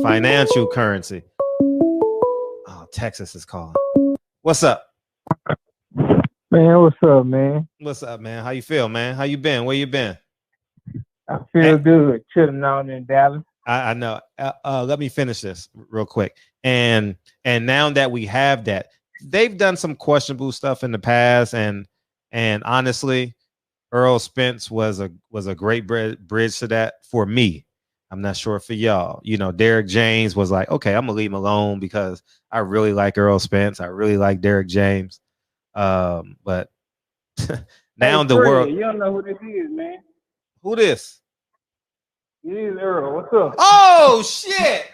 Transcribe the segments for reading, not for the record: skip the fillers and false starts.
Financial currency. Oh, Texas is calling. What's up? Man, what's up, man? What's up, man? How you feel, man? How you been? Where you been? I feel good. Chilling out in Dallas. I know. Let me finish this real quick. And now that we have that, they've done some questionable stuff in the past, and honestly, Earl Spence was a great bridge to that for me. I'm not sure for y'all. You know, Derek James was like, okay, I'm gonna leave him alone because I really like Earl Spence. I really like Derek James. But now Hey, the Fred, world. you don't know who this is, man. Who this? It is Errol. What's up? Oh shit!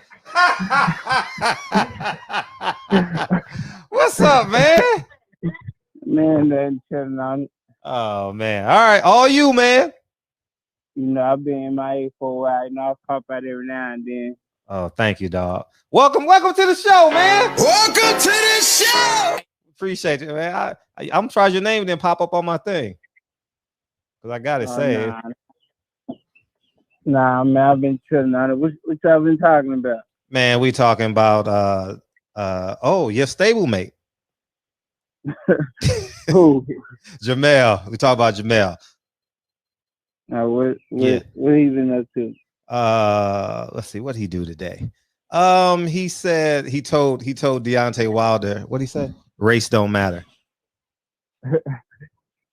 What's up, man? Man, then chilling out. Oh man! All right, all you, man. You know, I've been in my A for a while. You know, I pop out every now and then. Oh, thank you, dog. Welcome to the show, man. Welcome to the show. Appreciate it, man. I'm trying your name, then pop up on my thing because I got it saved. Nah, man, I've been chilling out. What y'all been talking about? Man, we talking about your stablemate. Who? Jamel. We talk about Jamel. What he been up to? Let's see what he do today. He said he told Deontay Wilder, what he said? Race don't matter.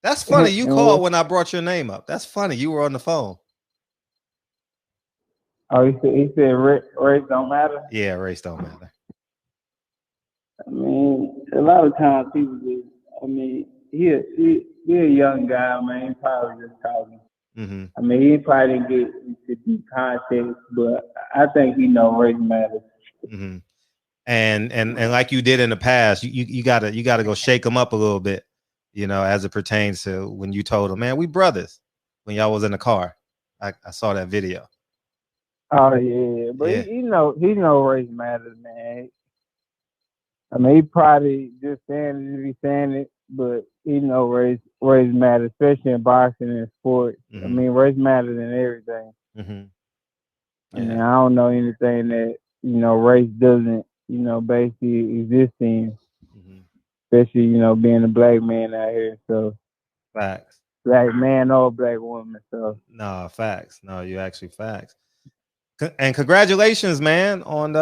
That's funny. You called when I brought your name up. That's funny. You were on the phone. Oh, he said race don't matter? Yeah, race don't matter. I mean, a lot of times people just, I mean, he a young guy, man. He probably just talking. Mm-hmm. I mean, he probably didn't get into deep context, but I think he know race matters. Mm-hmm. And like you did in the past, you gotta go shake him up a little bit, you know, as it pertains to when you told him, man, we brothers, when y'all was in the car. I saw that video. Oh yeah, but yeah. He know race matters, man. I mean, he probably just saying it to be saying it, but he know race matters, especially in boxing and sports. Mm-hmm. I mean, race matters in everything. Mm-hmm. Yeah. I mean, I don't know anything that, you know, race doesn't, you know, basically exist in. Mm-hmm. Especially, you know, being a black man out here. So facts. Black man or black woman. So no, facts. No, you actually facts. And congratulations, man, on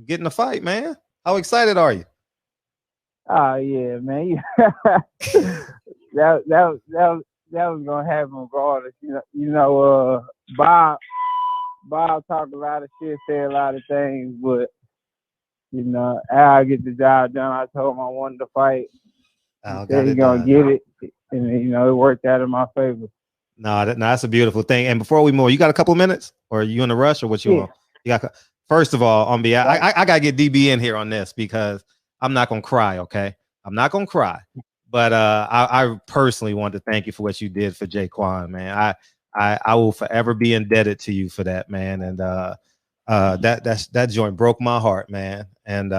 getting the fight, man. How excited are you? Oh yeah, man. that was gonna happen regardless. You know, Bob talked a lot of shit, said a lot of things, but you know, Al get the job done. I told him I wanted to fight. He said he's gonna get it, and you know, it worked out in my favor. No, that's a beautiful thing. And before we move, you got a couple minutes, or are you in a rush, or what you want? You got. First of all, on behalf, I gotta get DB in here on this because I'm not gonna cry. Okay, I'm not gonna cry, but I personally want to thank you for what you did for Jaquan, man. I will forever be indebted to you for that, man. And that joint broke my heart, man. And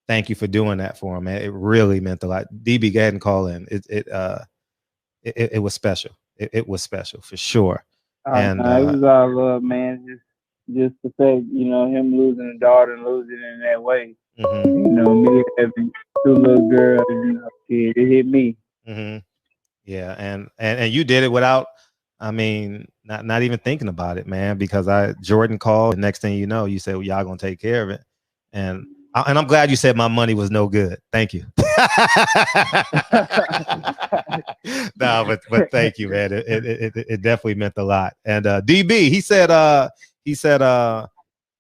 thank you for doing that for him, man. It really meant a lot. DB, go ahead and call in. It was special. It was special for sure. And it was all love, man. Just the fact, you know, him losing a daughter and losing in that way. Mm-hmm. You know, me having two little girls, you know, it hit me. Mm-hmm. Yeah, and you did it without, I mean, not even thinking about it, man. Because Jordan called, and next thing you know, you said, well, y'all gonna take care of it, and I'm glad you said my money was no good. Thank you. No, but thank you, man. It definitely meant a lot. And DB, he said Al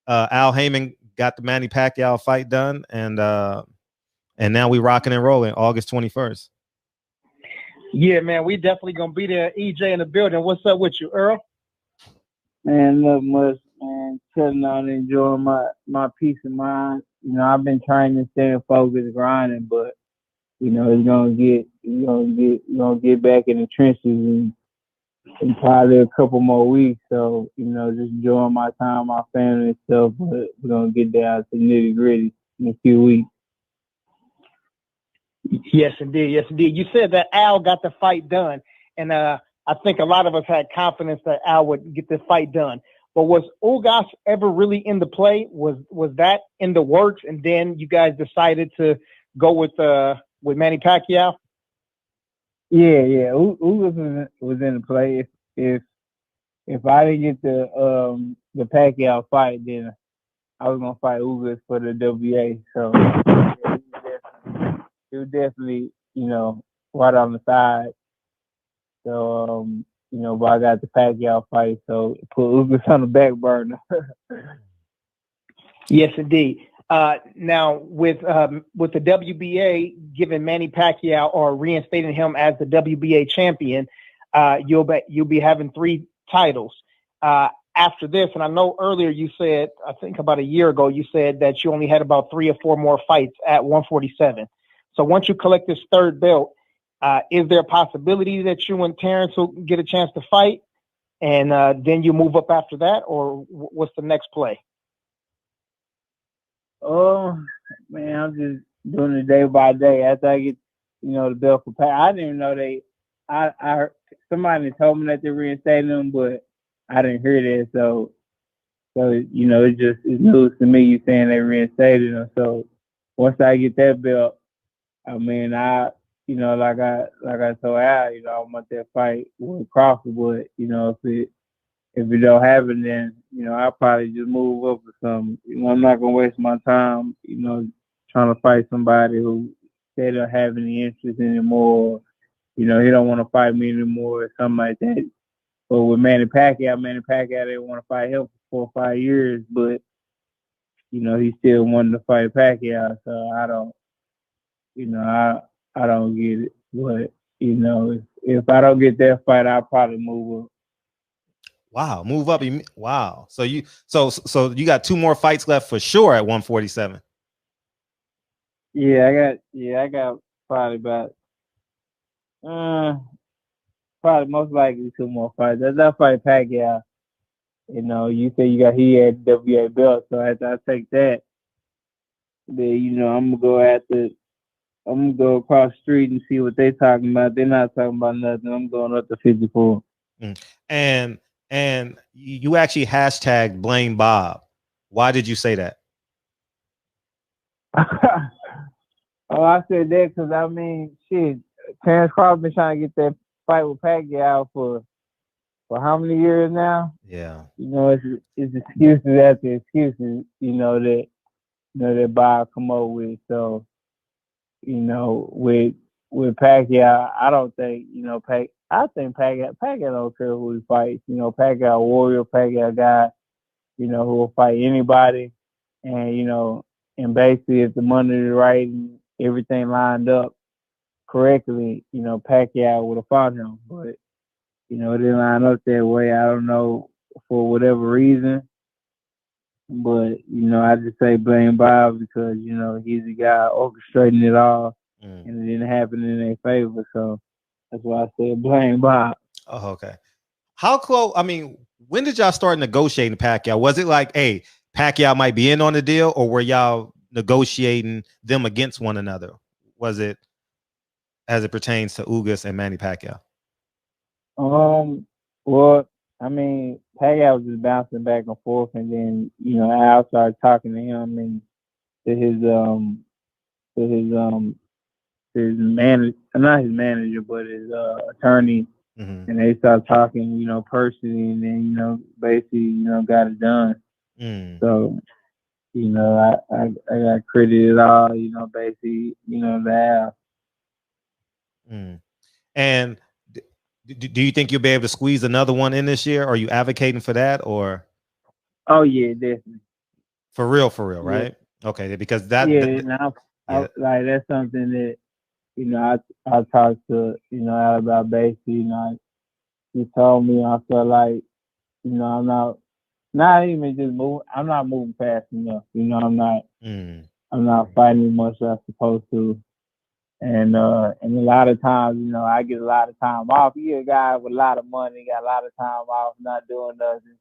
Heyman got the Manny Pacquiao fight done, and now we rocking and rolling August 21st. Yeah, man, we definitely gonna be there. EJ in the building. What's up with you, Earl? Man, not much, man. Chilling out, enjoying my peace of mind. You know, I've been trying to stay focused, grinding, but you know, you're gonna get back in the trenches in probably a couple more weeks. So, you know, just enjoying my time, my family and stuff, but we're gonna get down to nitty gritty in a few weeks. Yes, indeed. Yes, indeed. You said that Al got the fight done, and I think a lot of us had confidence that Al would get the fight done. But was Ugas ever really in the play? Was that in the works? And then you guys decided to go with Manny Pacquiao? Yeah. Ugas was in the play. If I didn't get the Pacquiao fight, then I was gonna fight Ugas for the WA. So yeah, he was definitely, right on the side. So but I got the Pacquiao fight, so put Ugas on the back burner. Yes, indeed. Now with the WBA giving Manny Pacquiao or reinstating him as the WBA champion, you'll be having 3 titles after this. And I know earlier you said, I think about a year ago, you said that you only had about 3 or 4 more fights at 147. So once you collect this 3rd belt, is there a possibility that you and Terrence will get a chance to fight, and then you move up after that, or what's the next play? Oh man, I'm just doing it day by day. After I get, the belt for I didn't even know I somebody told me that they reinstated them, but I didn't hear that. So it's news to me. You saying they reinstated them. So once I get that belt, I mean, like I told Al, I want that fight with Crawford. But if it don't happen, then I'll probably just move up or something. I'm not gonna waste my time, trying to fight somebody who they don't have any interest anymore. He don't want to fight me anymore or something like that. But with Manny Pacquiao, they want to fight him for 4 or 5 years, but he still wanted to fight Pacquiao. So I don't, I don't get it. But if I don't get that fight, I'll probably move up. Wow, move up. Wow. So you got 2 more fights left for sure at 147. Yeah, I got probably about probably most likely 2 more fights. That's that fight Pacquiao. You say he had WA belt, so after I take that, then I'm gonna go across the street and see what they're talking about. They're not talking about nothing. I'm going up to 54. And you actually hashtagged blame Bob. Why did you say that? Oh, I said that because Terrence Crawford been trying to get that fight with Pacquiao for how many years now? Yeah. It's excuses after excuses, that Bob come up with. So, with Pacquiao, I don't think, I think Pacquiao don't care who he fights. Pacquiao warrior, Pacquiao guy, who will fight anybody. And, and basically if the money is right and everything lined up correctly, Pacquiao would have fought him. But, it didn't line up that way. I don't know, for whatever reason. But, I just say blame Bob because, he's the guy orchestrating it all. And it didn't happen in their favor. So that's why I said blame Bob. Oh, okay. How close? I mean, when did y'all start negotiating Pacquiao? Was it like, hey, Pacquiao might be in on the deal, or were y'all negotiating them against one another? Was it as it pertains to Ugas and Manny Pacquiao? Well, Pacquiao was just bouncing back and forth, and then Al started talking to him and to his manager, not his manager, but his attorney, and they started talking, personally, and then basically, got it done. So, I got credited all, basically, the Al. And do you think you'll be able to squeeze another one in this year? Are you advocating for that, or? Oh yeah, definitely. For real, right? Yeah. Okay, because that like that's something that I talked to Al about basically. He told me I feel like I'm not even just moving. I'm not moving fast enough. I'm not fighting as much as I'm supposed to. And a lot of times, I get a lot of time off. You're a guy with a lot of money, got a lot of time off, not doing nothing.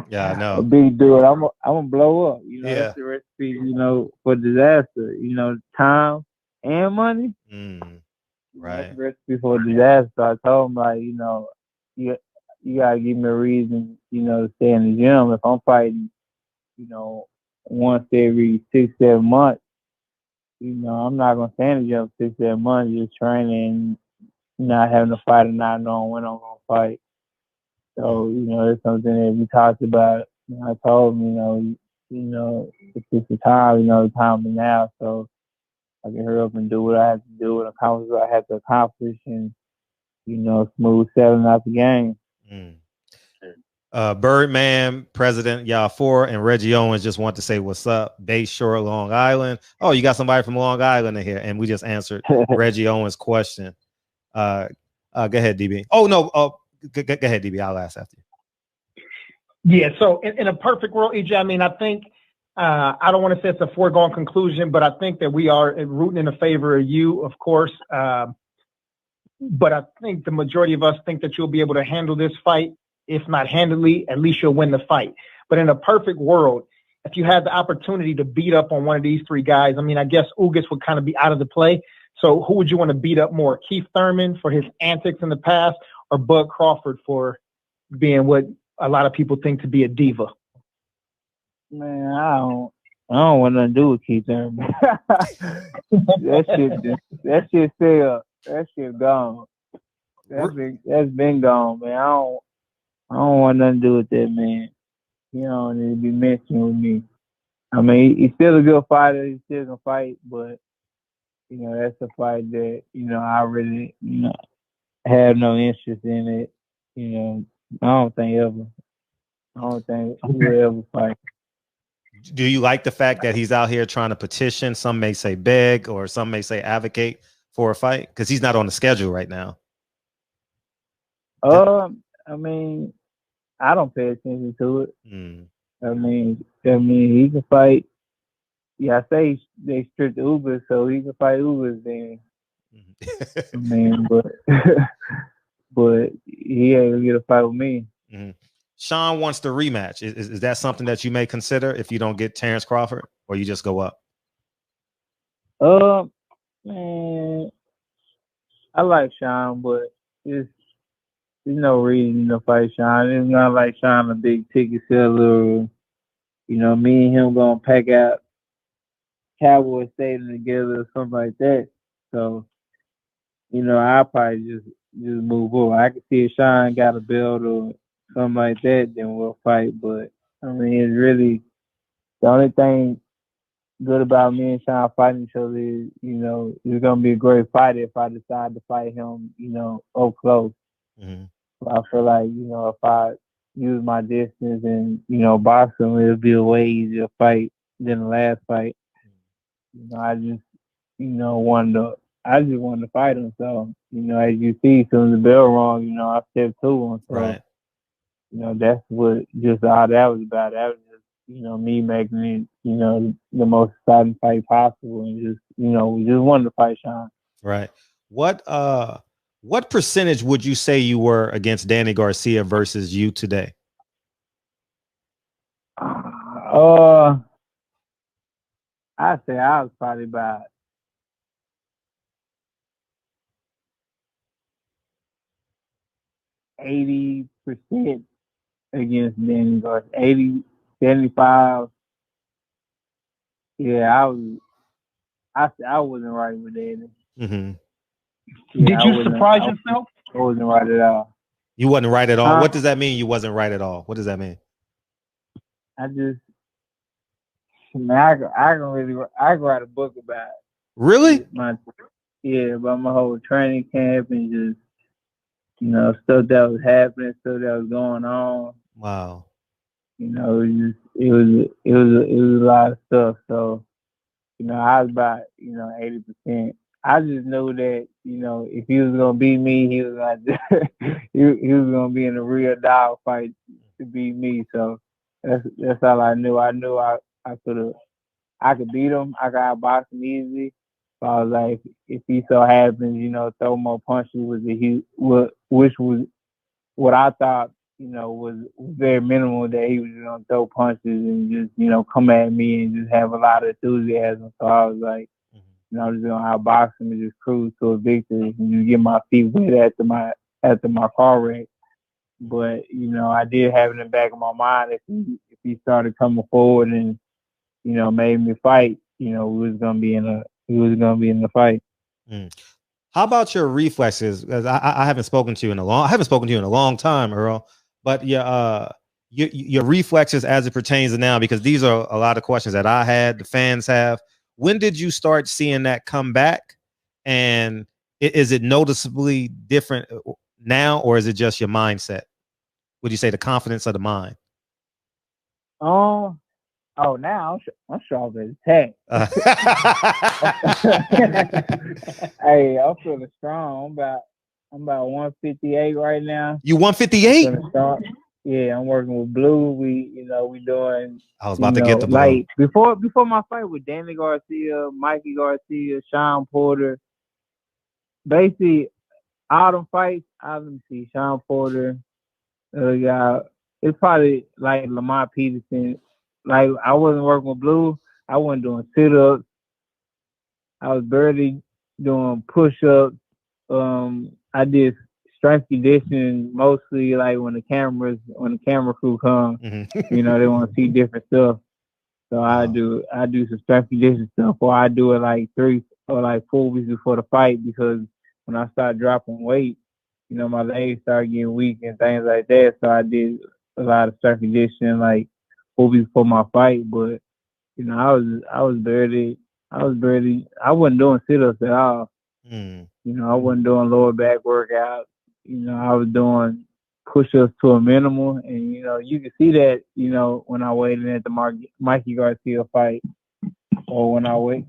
Yeah, I know. A big dude, I'm gonna blow up. That's the recipe, for disaster. Time and money. Right. That's the recipe for disaster. So I told him, like, you gotta give me a reason, to stay in the gym. If I'm fighting, once every 6-7 months, I'm not gonna stay in the gym 6-7 months just training, not having to fight and not knowing when I'm gonna fight. So, it's something that we talked about. I told him, if it's the time, the time is now. So I can hurry up and do what I have to do and accomplish what I have to accomplish and, smooth sailing out the game. Birdman, President Yafor, and Reggie Owens just want to say what's up. Bay Shore, Long Island. Oh, you got somebody from Long Island in here, and we just answered Reggie Owens' question. Go ahead, DB. Oh no, go ahead, DB. I'll ask after you. Yeah. So in a perfect world, EJ, I mean, I think I don't want to say it's a foregone conclusion, but I think that we are rooting in the favor of you, of course. But I think the majority of us think that you'll be able to handle this fight. If not handily, at least you'll win the fight. But in a perfect world, if you had the opportunity to beat up on one of these three guys, I mean, I guess Ugas would kind of be out of the play. So who would you want to beat up more? Keith Thurman for his antics in the past, or Bud Crawford for being what a lot of people think to be a diva? Man, I don't want nothing to do with Keith Thurman. that shit fell. That shit gone. That's been gone, man. I don't want nothing to do with that, man. He don't need to be messing with me. I mean, he's still a good fighter. He's still gonna fight, but that's a fight that I really have no interest in it. I don't think ever. I don't think we'll ever fight. Do you like the fact that he's out here trying to petition? Some may say beg, or some may say advocate for a fight, because he's not on the schedule right now. I mean, I don't pay attention to it. I mean, he can fight. Yeah, I say they stripped Ugas, so he can fight Ugas then. I mean, but he ain't gonna get a fight with me. Sean wants the rematch. Is that something that you may consider if you don't get Terrence Crawford, or you just go up? Man, I like Sean, but there's no reason to fight Sean. It's not like Sean a big ticket seller. Me and him gonna pack out Cowboy Stadium together or something like that. So, I'll probably just move on. I can see if Sean got a belt or something like that, then we'll fight. But I mean, it's really the only thing good about me and Sean fighting each other is, it's gonna be a great fight if I decide to fight him, up close. I feel like, if I use my distance and, box him, it'll be a way easier fight than the last fight. I just wanted to fight him. So, as you see, as soon as the bell rung, I stepped to him. So, right. That's what just all that was about. That was just, me making it, the most exciting fight possible. And just, we just wanted to fight Sean. Right. What percentage would you say you were against Danny Garcia versus you today? I'd say I was probably about 80% against Danny Garcia. 80, 75. Yeah, I wasn't right with Danny. Yeah, did you surprise yourself? I wasn't right at all. You wasn't right at all? What does that mean, you wasn't right at all? What does that mean? I can write a book about it. Really? About my whole training camp and just, stuff that was happening, stuff that was going on. Wow. It was a lot of stuff. So, I was about, 80%. I just knew that, if he was gonna beat me, he was gonna be in a real dog fight to beat me. So that's all I knew. I knew I could beat him. I could box him easily. So I was like, if he so happens, throw more punches which was what I thought, was very minimal, that he was gonna throw punches and just, come at me and just have a lot of enthusiasm. So I was like, I'm just gonna outbox him and just cruise to a victory and just get my feet wet after my car wreck. But I did have it in the back of my mind if he started coming forward and made me fight, we was gonna be in the fight. How about your reflexes? Because I haven't spoken to you in a long time, Earl. But your reflexes as it pertains to now, because these are a lot of questions that I had, the fans have. When did you start seeing that come back? And is it noticeably different now, or is it just your mindset? Would you say the confidence of the mind? Now I'm sharp as heck. Hey, I'm feeling strong. I'm about 158 right now. You 158? Yeah, I'm working with Blue. We doing. I was about to get the Blue. Like before my fight with Danny Garcia, Mikey Garcia, Sean Porter. Basically, all them fights, Sean Porter, it's probably like Lamont Peterson. Like I wasn't working with Blue. I wasn't doing sit-ups. I was barely doing push-ups. I did strength conditioning mostly like when the camera crew come. Mm-hmm. They want to see different stuff. So I do some strength conditioning stuff, or I do it like 3 or like 4 weeks before the fight, because when I start dropping weight, my legs start getting weak and things like that. So I did a lot of strength conditioning like 4 weeks before my fight. But I wasn't doing sit-ups at all. I wasn't doing lower back workouts. I was doing push-ups to a minimum, and you can see that when I weighed in at the Mikey Garcia fight, or when I weighed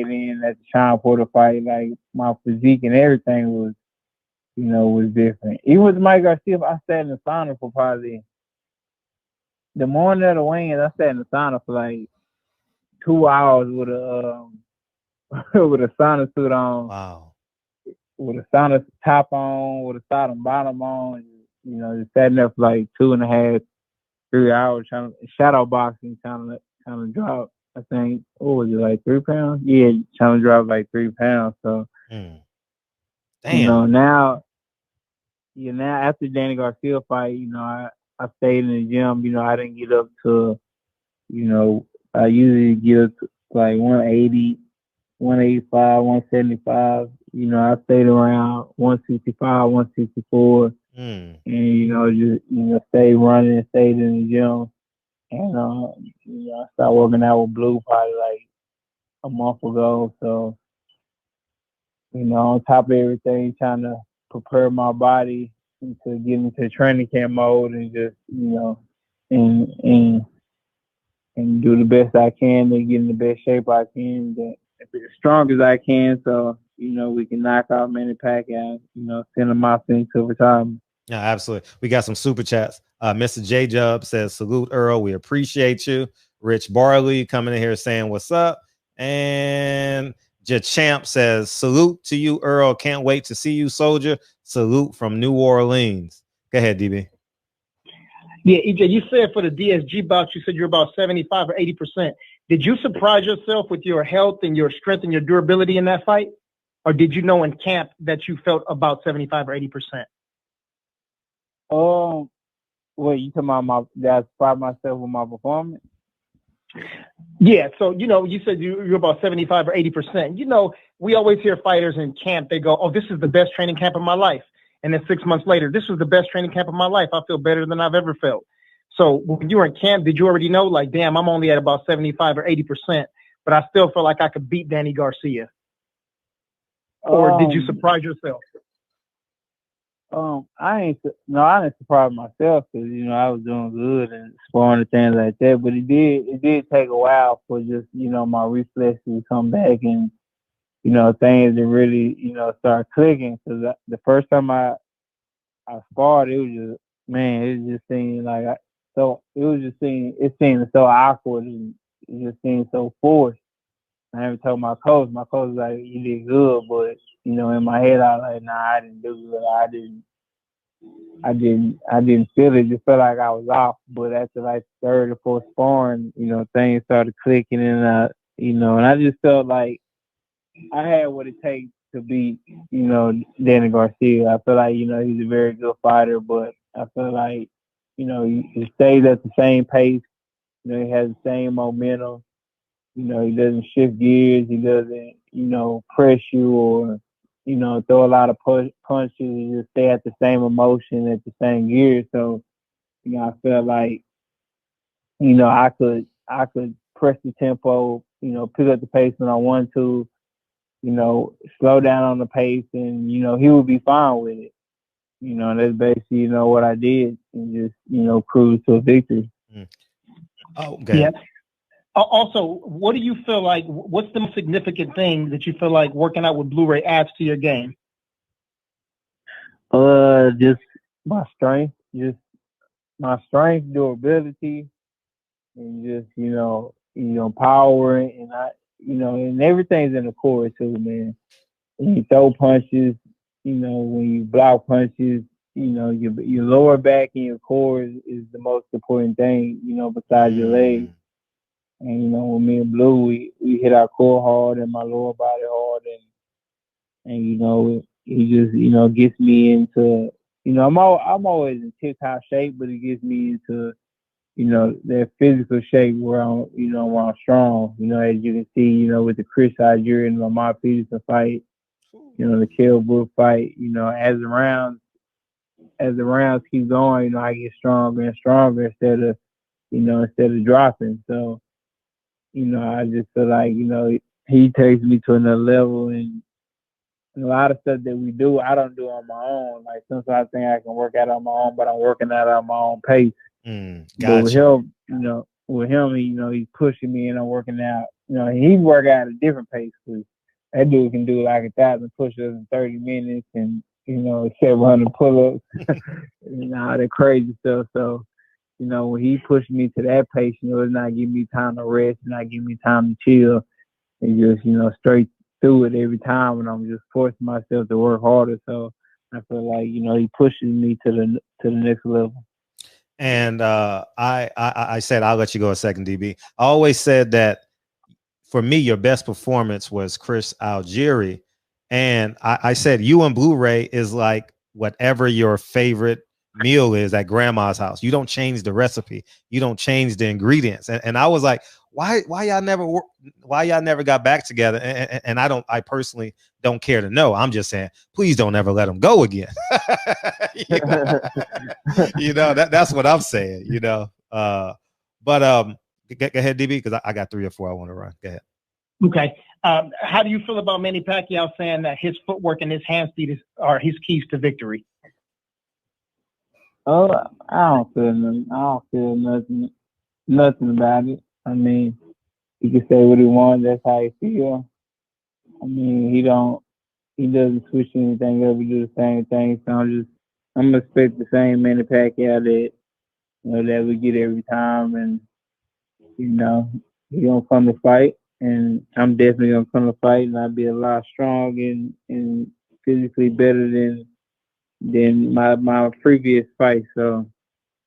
in at the Sean Porter fight. Like my physique and everything was different. Even with Mike Garcia, I sat in the sauna for probably the morning of the weigh-in. I sat in the sauna for like 2 hours with a with a sauna suit on. Wow. With a sauna top on, with a side and bottom on, just sat there for like 2.5, 3 hours trying to shadow boxing, trying to drop. I think, what was it, like 3 pounds? Yeah, trying to drop like 3 pounds. So, damn. Now after Danny Garcia fight, I stayed in the gym. I didn't get up to, I usually get up to like 180, 185, 175. I stayed around 165, 164. And, just stayed running and stayed in the gym. And, I started working out with Blue probably like a month ago. So, on top of everything, trying to prepare my body to get into training camp mode and just, and do the best I can and get in the best shape I can, be as strong as I can, so we can knock out Manny Pacquiao, send him off into retirement. Yeah, absolutely. We got some super chats. Mr. J Jub says, salute Earl, we appreciate you. Rich Barley coming in here saying what's up. And Champ says, salute to you, Earl. Can't wait to see you, soldier. Salute from New Orleans. Go ahead, DB. Yeah, EJ, you said for the DSG bout, you said you're about 75 or 80%. Did you surprise yourself with your health and your strength and your durability in that fight? Or did you know in camp that you felt about 75 or 80%? What, you talking about that I surprised myself with my performance? Yeah, so, you said you're about 75 or 80%. We always hear fighters in camp, they go, oh, this is the best training camp of my life. And then 6 months later, this was the best training camp of my life. I feel better than I've ever felt. So when you were in camp, did you already know, like, damn, I'm only at about 75 or 80%, but I still feel like I could beat Danny Garcia? Or did you surprise yourself? I didn't surprise myself because, I was doing good and sparring and things like that. But it did take a while for just, my reflexes to come back and, things to really, start clicking. Because the first time I sparred, it was just, man, it just seemed like it seemed so awkward and it just seemed so forced. I haven't told my coach. My coach was like, you did good, but, in my head, I was like, nah, I didn't do good. I didn't feel it. Just felt like I was off. But after like third or fourth sparring, things started clicking and, and I just felt like I had what it takes to beat, Danny Garcia. I feel like, he's a very good fighter, but I feel like, he stays at the same pace. He has the same momentum. He doesn't shift gears. He doesn't, press you or, throw a lot of punches. He just stay at the same emotion, at the same gear. So, I feel like, I could press the tempo, pick up the pace when I want to, slow down on the pace, and he would be fine with it. And that's basically what I did, and just cruise to a victory. Oh, okay. Yeah. Also, what do you feel like? What's the most significant thing that you feel like working out with Blu-ray adds to your game? Just my strength, durability, and just power, and and everything's in the core too, man. When you throw punches, when you block punches, your lower back and your core is the most important thing, besides your legs. And when me and Blue, we hit our core hard and my lower body hard, and he just gets me into, I'm always in tip top shape, but it gets me into that physical shape where where I'm strong. As you can see, with the Chris Algieri and Lamar Peterson fight, the Kell Brook fight, as the rounds keep going, I get stronger and stronger instead of dropping. So, I just feel like, he takes me to another level, and a lot of stuff that we do, I don't do on my own. Like, sometimes I think I can work out on my own, but I'm working out on my own pace. Gotcha. But with him, he's pushing me and I'm working out. He work out at a different pace, because that dude can do like 1,000 push-ups in 30 minutes and 700 pull-ups, all that crazy stuff. So, when he pushed me to that pace, it's not giving me time to rest, not giving me time to chill, and just straight through it every time, and I'm just forcing myself to work harder. So I feel like he pushes me to the next level. And I said I'll let you go a second, DB. I always said that for me, your best performance was Chris Algieri, and I said you and Blu-ray is like whatever your favorite meal is at grandma's house. You don't change the recipe, you don't change the ingredients, and I was like, why y'all never got back together? And I personally don't care to know. I'm just saying, please don't ever let him go again. That's what I'm saying. But go ahead, DB, because I got 3 or 4 I want to run. Go ahead. Okay. How do you feel about Manny Pacquiao saying that his footwork and his hand speed are his keys to victory? I don't feel nothing. I don't feel nothing about it. I mean, he can say what he wants. That's how he feel. I mean, he doesn't switch anything up. He do the same thing. So I'm gonna expect the same Manny Pacquiao that we get every time, and he gonna come to fight, and I'm definitely gonna come to fight, and I'll be a lot stronger and physically better than my previous fight. So,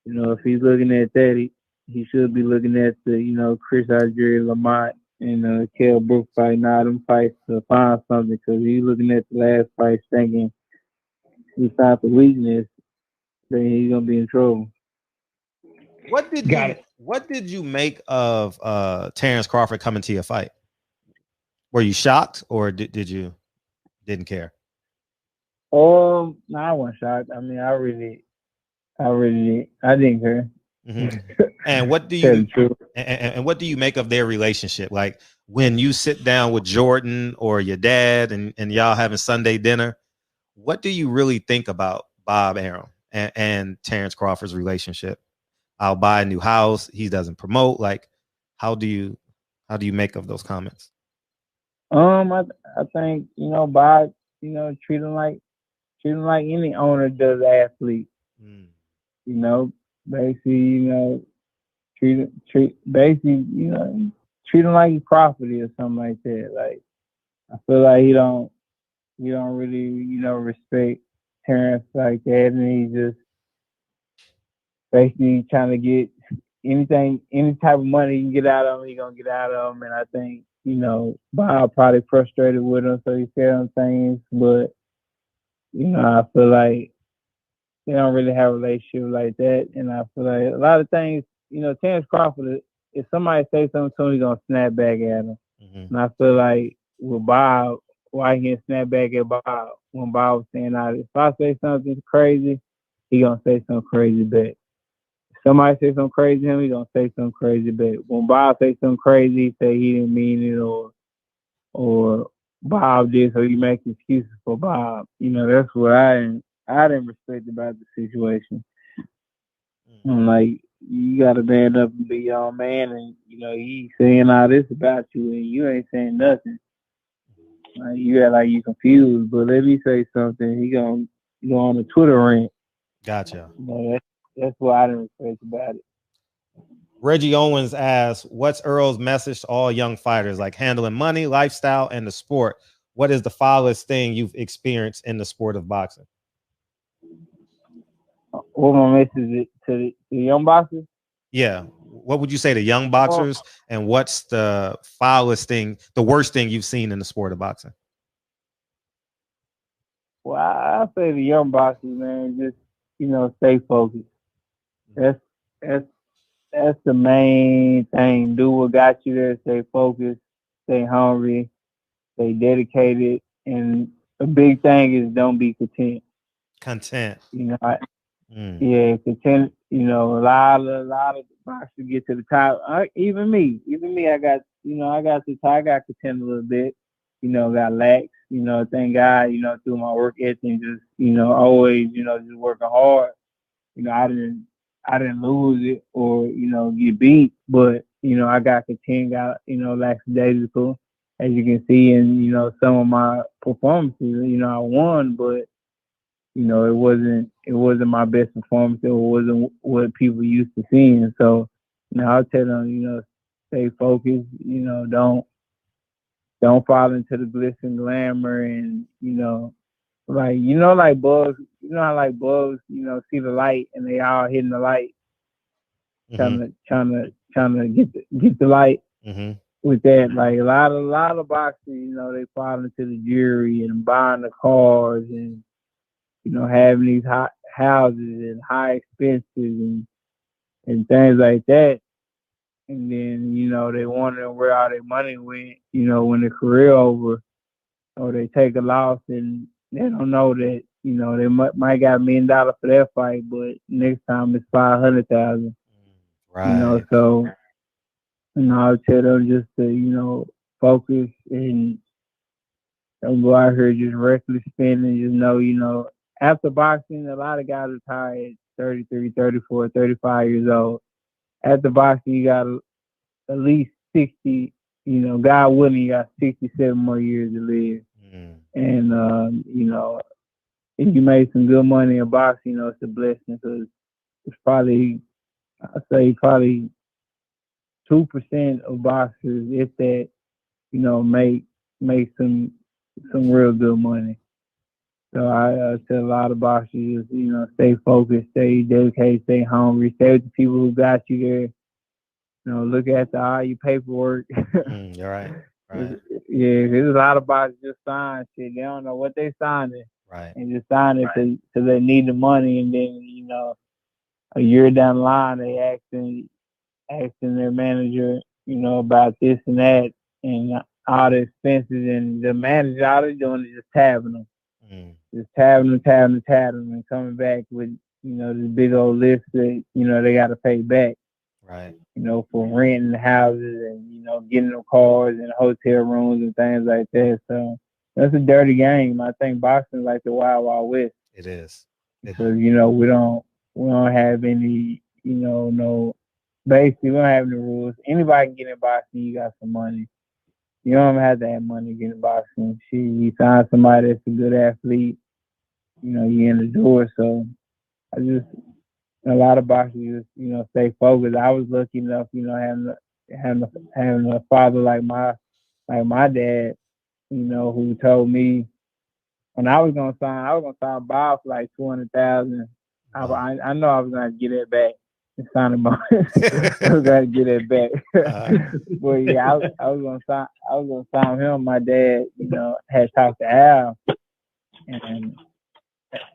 if he's looking at that, he should be looking at the Chris Algieri, Lamont, and Kell Brook fight, not them fights to find something, because he's looking at the last fight thinking he found the weakness, then he's gonna be in trouble. What did you make of Terrence Crawford coming to your fight? Were you shocked, or didn't care? No, I wasn't shocked. I mean, I didn't care. Mm-hmm. And what do you and what do you make of their relationship? Like, when you sit down with Jordan or your dad and y'all having Sunday dinner, what do you really think about Bob Arum and Terrence Crawford's relationship? I'll buy a new house. He doesn't promote. Like, how do you make of those comments? I think Bob, treat him like any owner does athlete. Basically, treat him like he's property or something like that. Like, I feel like he don't really respect Terrence like that, and he just basically trying to get any type of money he can get out of him, he gonna get out of him. And I think Bob probably frustrated with him, so he said some things. But I feel like they don't really have a relationship like that. And I feel like a lot of things, Terrence Crawford, if somebody say something to him, he's gonna snap back at him. And I feel like with Bob, why he can't snap back at Bob when Bob was saying out, if I say something crazy, he gonna say something crazy back. If somebody say something crazy to him, he gonna say something crazy back. When Bob say something crazy, he say he didn't mean it, or Bob did, so you make excuses for Bob. That's what I didn't respect about the situation. I'm like, you gotta man up and be your own man, and he's saying all this about you, and you ain't saying nothing. Like, you act like you confused, but let me say something. He gonna go on the Twitter rant. Gotcha. That's what I didn't respect about it. Reggie Owens asks, what's Errol's message to all young fighters, like handling money, lifestyle, and the sport? What is the foulest thing you've experienced in the sport of boxing? What my message is to the young boxers? Yeah. What would you say to young boxers, and what's the foulest thing, the worst thing you've seen in the sport of boxing? Well, I say the young boxers, man, just stay focused. That's the main thing. Do what got you there. Stay focused. Stay hungry. Stay dedicated. And a big thing is don't be content. Content. Yeah, content. A lot of boxers get to the top. Even me. I got to the top. I got content a little bit. Got lax. Thank God. Through my work ethic, just always just working hard. I didn't lose it or get beat, but I got content. Got lackadaisical, as you can see in some of my performances. I won, but it wasn't my best performance. It wasn't what people used to seeing. So I'll tell them, stay focused. Don't fall into the glitz and glamour, and like bugs. How like bugs, see the light and they all hitting the light, trying to get the light. With that, like a lot of boxers, they fall into the jury and buying the cars and having these hot houses and high expenses and things like that. And then, they wondering where all their money went, when the career over, or they take a loss and they don't know that, they might got $1 million for that fight, but next time it's 500,000. Right. So, I'll tell them just to, focus and don't go out here just reckless spending. Just after boxing, a lot of guys retire at 33, 34, 35 years old. After boxing, you got at least 60, God willing, you got 67 more years to live. And, if you made some good money in boxing, it's a blessing, because it's probably, I'd say probably 2% of boxers, if that, make some real good money. So I tell a lot of boxers, stay focused, stay dedicated, stay hungry, stay with the people who got you there. Look at all your paperwork. You're right. Right. Yeah, there's a lot of boxers just sign shit. They don't know what they signing. Right. And just sign it because they need the money, and then a year down the line they asking their manager, about this and that and all the expenses, and the manager, all they're doing is just tabbing them. Just tabbing them, and coming back with, this big old list that, they got to pay back. Right. For renting houses and, getting them cars and hotel rooms and things like that. So that's a dirty game. I think boxing is like the Wild Wild West. It is. Because, we don't have any, no, basically we don't have any rules. Anybody can get in boxing, you got some money. You don't have to have money to get in boxing. You find somebody that's a good athlete, you in the door. So a lot of boxers just, stay focused. I was lucky enough, having a father like my dad, who told me when I was gonna sign Bob for like 200,000. I know I was gonna get it back and sign him on. I was gonna get it back. But yeah, I was gonna sign him. My dad, had talked to Al, and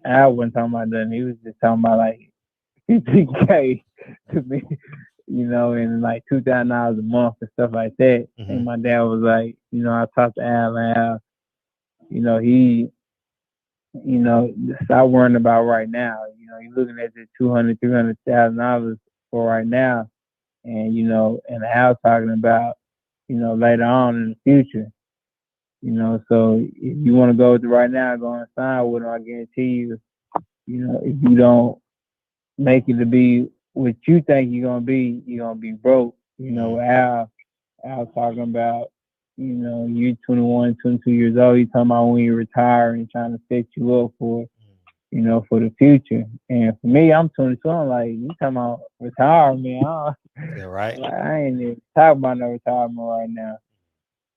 Al wasn't talking about nothing. He was just talking about like 50K to me, you know, and like $2,000 a month and stuff like that. Mm-hmm. And my dad was like, you know, I talked to Al and Al, you know, he, you know, stop worrying about right now. You know, you're looking at the $200,000-$300,000 for right now, and you know, and Al talking about, you know, later on in the future. You know, so if you want to go with the right now, go and sign with him. I guarantee you, you know, if you don't make it to be what you think you're gonna be broke. You know, Al talking about, you know, you're 21, 22 years old. He's talking about when you retire and trying to set you up for, you know, for the future. And for me, I'm 22. I'm like, you talking about retirement? Yeah, right. Like, I ain't even talking about no retirement right now.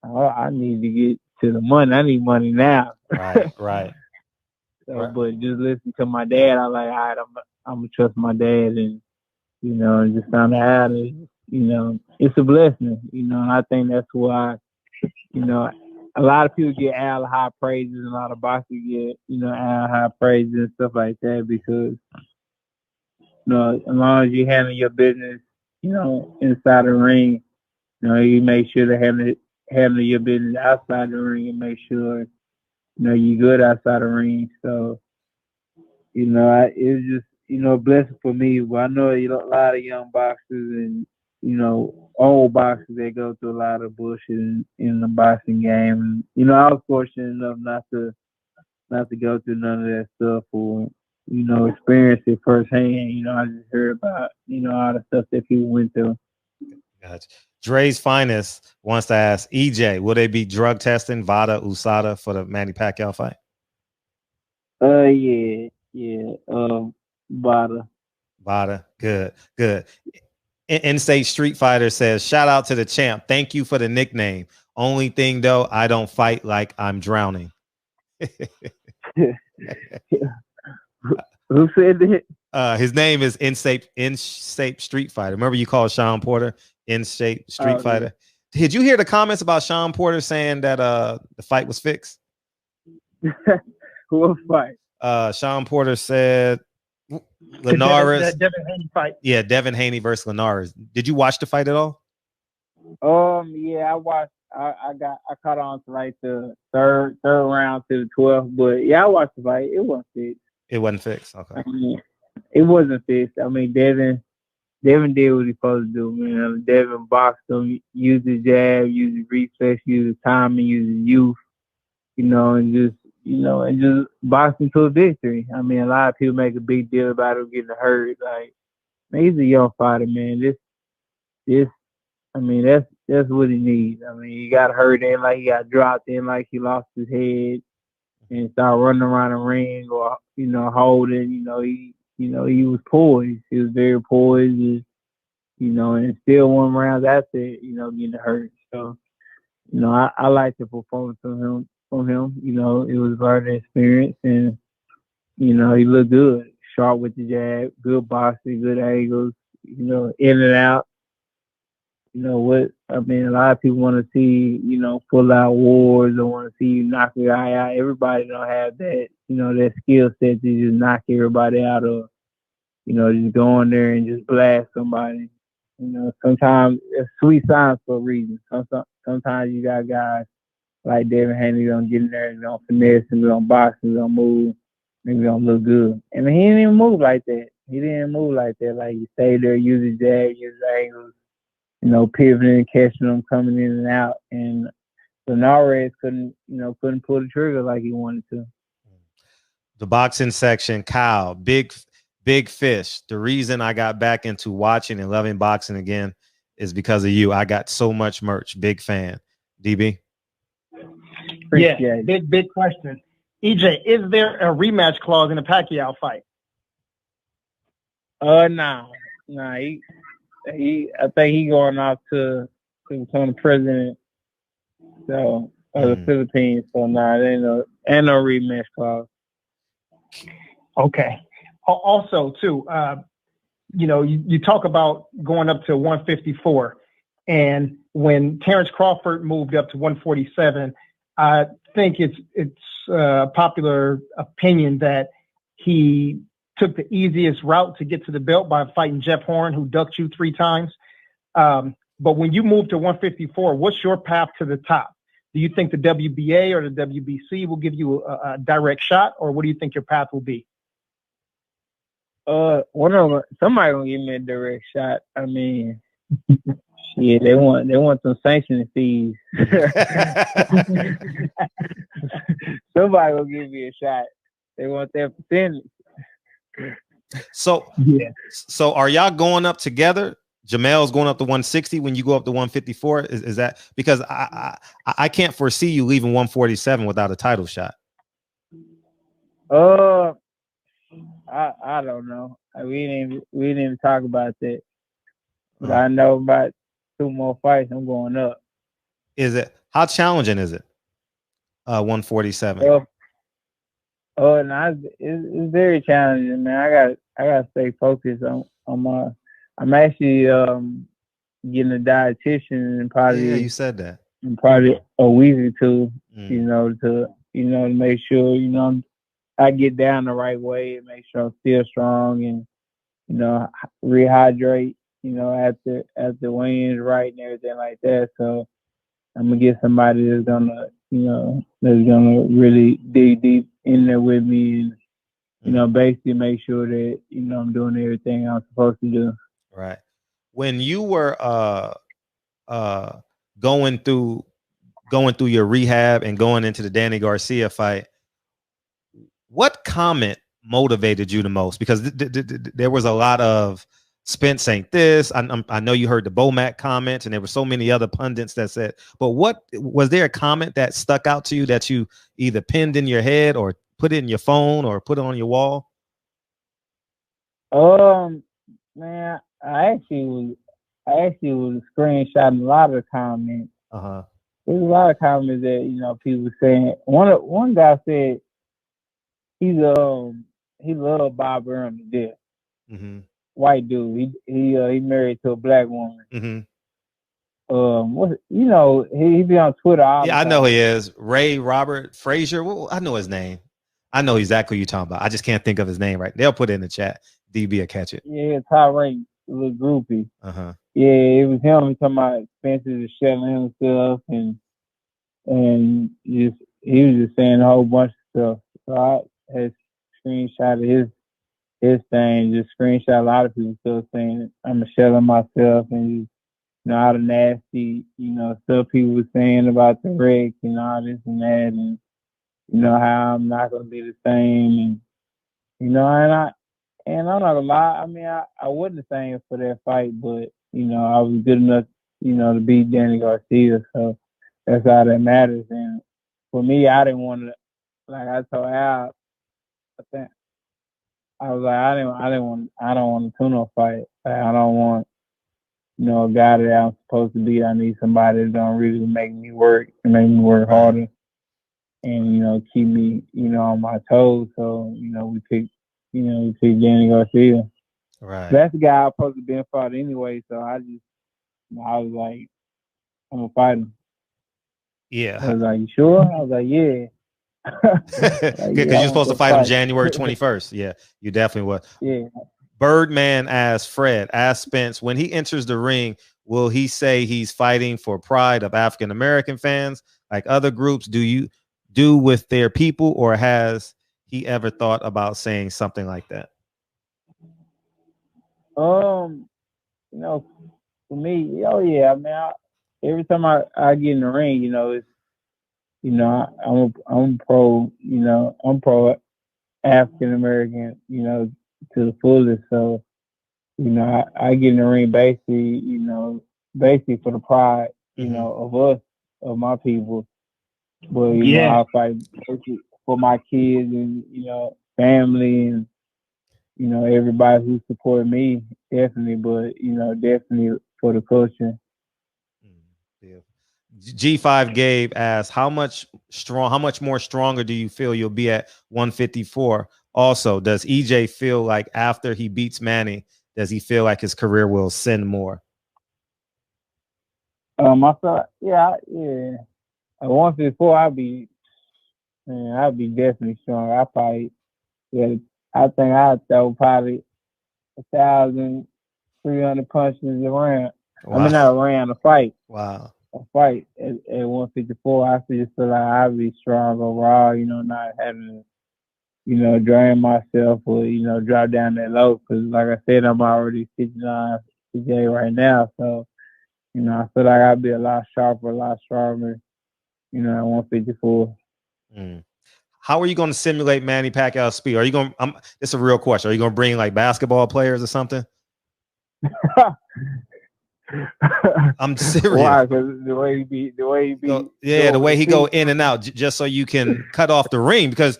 I need to get to the money. I need money now. Right. So, right. But just listen to my dad. I'm like, all right, I'm gonna trust my dad, and you know, and just found out, you know, it's a blessing. You know, and I think that's why, you know, a lot of people get Al high praises, and a lot of boxers get, you know, Al high praises and stuff like that because, you know, as long as you handle your business, you know, inside the ring, you know, you make sure to handle your business outside the ring and make sure, you know, you're good outside the ring. So, you know, it's just, you know, a blessing for me. But I know a lot of young boxers and, you know, old boxers, they go through a lot of bullshit in the boxing game. And, you know, I was fortunate enough not to go through none of that stuff or, you know, experience it firsthand. You know, I just heard about, you know, all the stuff that people went through. Gotcha. Dre's Finest wants to ask, EJ, will they be drug testing VADA, USADA for the Manny Pacquiao fight? Yeah. VADA. Good. In-State Street Fighter says, shout out to the champ. Thank you for the nickname. Only thing though, I don't fight like I'm drowning. Who said that? His name is In-State Street Fighter. Remember you called Sean Porter In-State Street Fighter? Yeah. Did you hear the comments about Sean Porter saying that the fight was fixed? What fight? Sean Porter said Linares. The Devin Haney fight. Yeah, Devin Haney versus Linares. Did you watch the fight at all? Yeah, I watched. I caught on to like the third round to the 12th, but yeah, I watched the fight. It wasn't fixed. It wasn't fixed. Okay. I mean, it wasn't fixed. I mean, Devin did what he's supposed to do, man. Devin boxed him, used his jab, used his reflex, used his timing, used his youth, you know, and just boxed him to a victory. I mean, a lot of people make a big deal about him getting hurt. Like, man, he's a young fighter, man. I mean, that's what he needs. I mean, he got hurt, in like he got dropped, in like he lost his head and started running around the ring or, you know, holding. He was poised. He was very poised, and, you know, and still won rounds after, you know, getting hurt. So, you know, I like the performance from him. You know, it was a learning experience, and, you know, he looked good. Sharp with the jab, good boxing, good angles, you know, in and out. You know what? I mean, a lot of people want to see, you know, full out wars or want to see you knock your eye out. Everybody don't have that, you know, that skill set to just knock everybody out or, you know, just go in there and just blast somebody. You know, sometimes it's sweet science for a reason. Sometimes you got guys like David Haney gonna get in there and gonna finesse and gonna box and gonna move and gonna look good. And he didn't even move like that. Like, he stayed there, use his jab, use his angles, you know, pivoting, catching them, coming in and out. And Linares couldn't pull the trigger like he wanted to. The boxing section, Kyle, big fish. The reason I got back into watching and loving boxing again is because of you. I got so much merch. Big fan. DB? Yeah, big question. EJ, is there a rematch clause in the Pacquiao fight? No. I think he going off to become the president. So of the Philippines. So ain't no rematch clause. Okay. Also, too, you know, you talk about going up to 154, and when Terrence Crawford moved up to 147, I think it's popular opinion that he took the easiest route to get to the belt by fighting Jeff Horn, who ducked you 3 times. But when you move to 154, what's your path to the top? Do you think the WBA or the WBC will give you a direct shot, or what do you think your path will be? Somebody gonna give me a direct shot. I mean, yeah, they want some sanctioning fees. Somebody will give me a shot. They want their percentage. So are y'all going up together? Jamel's going up to 160 when you go up to 154. Is that because I can't foresee you leaving 147 without a title shot? I don't know. We didn't even talk about that. But I know about 2 more fights. I'm going up. Is it? How challenging is it? 147. No, it's very challenging, man. I gotta stay focused on my. I'm actually getting a dietitian and probably. Yeah, you said that. In probably a week or 2, to make sure I get down the right way and make sure I'm still strong and rehydrate. After weigh-ins right and everything like that. So I'm gonna get somebody that's gonna really dig deep in there with me and basically make sure that I'm doing everything I'm supposed to do. Right. When you were going through your rehab and going into the Danny Garcia fight, what comment motivated you the most? Because there was a lot of Spence ain't this. I know you heard the Bomac comments, and there were so many other pundits that said. But what was there a comment that stuck out to you that you either pinned in your head or put it in your phone or put it on your wall? Man, I actually was screenshotting a lot of the comments. There's a lot of comments that people saying. One guy said he loved Bob Arum to death. Mm-hmm. White dude. He married to a black woman. Mm-hmm. He be on Twitter all the time. I know he is. Ray Robert Frazier. Well, I know his name. I know exactly who you're talking about. I just can't think of his name right. They'll put it in the chat. DB will catch it. Yeah, top ranked little groupie. Yeah, it was him. He talking about Spence is shelling himself and he was just saying a whole bunch of stuff. So I had screenshotted his thing, just screenshot a lot of people still saying I'm a shell of myself and all the nasty, stuff people were saying about the wreck and all this and that and how I'm not gonna be the same and and I'm not gonna lie, I mean I wasn't the same for that fight, but I was good enough, to beat Danny Garcia, so that's all that matters. And for me, I didn't want to, like I told Al, I was like, I don't want a tune-up fight. I don't want, a guy that I'm supposed to beat. I need somebody that's gonna really make me work harder, and keep me, on my toes. So we picked Danny Garcia. Right. That's the guy I was supposed to be in fight anyway. So I was like, I'm gonna fight him. Yeah. I was like, you sure? I was like, yeah. Because you're supposed to fight him January 21st. Yeah, you definitely would. Yeah. Birdman asked Spence, when he enters the ring, will he say he's fighting for pride of African American fans like other groups do with their people, or has he ever thought about saying something like that? For me, oh yeah, I mean, every time I get in the ring, it's I'm pro, I'm pro African American, to the fullest. So, I get in the ring basically for the pride, of us, of my people. But I fight for my kids and family and everybody who support me, definitely. But definitely for the culture. Yeah. G5 Gabe asks, how much more stronger do you feel you'll be at 154? Also, does EJ feel like after he beats Manny, does he feel like his career will ascend more? I thought, yeah. At 154, I'd be definitely strong. I think I throw probably 1,300 punches around. Wow. I mean, not around, a fight. Wow. A fight at 154. I just feel like I'd be strong overall, not having to, drain myself or, drop down that low. Because, like I said, I'm already 59 CJ right now. So, I feel like I'd be a lot sharper, a lot stronger, at 154. How are you going to simulate Manny Pacquiao's speed? Are you going? It's a real question. Are you going to bring like basketball players or something? I'm serious. Why? Because the way he be, the way he go in and out, just so you can cut off the ring. Because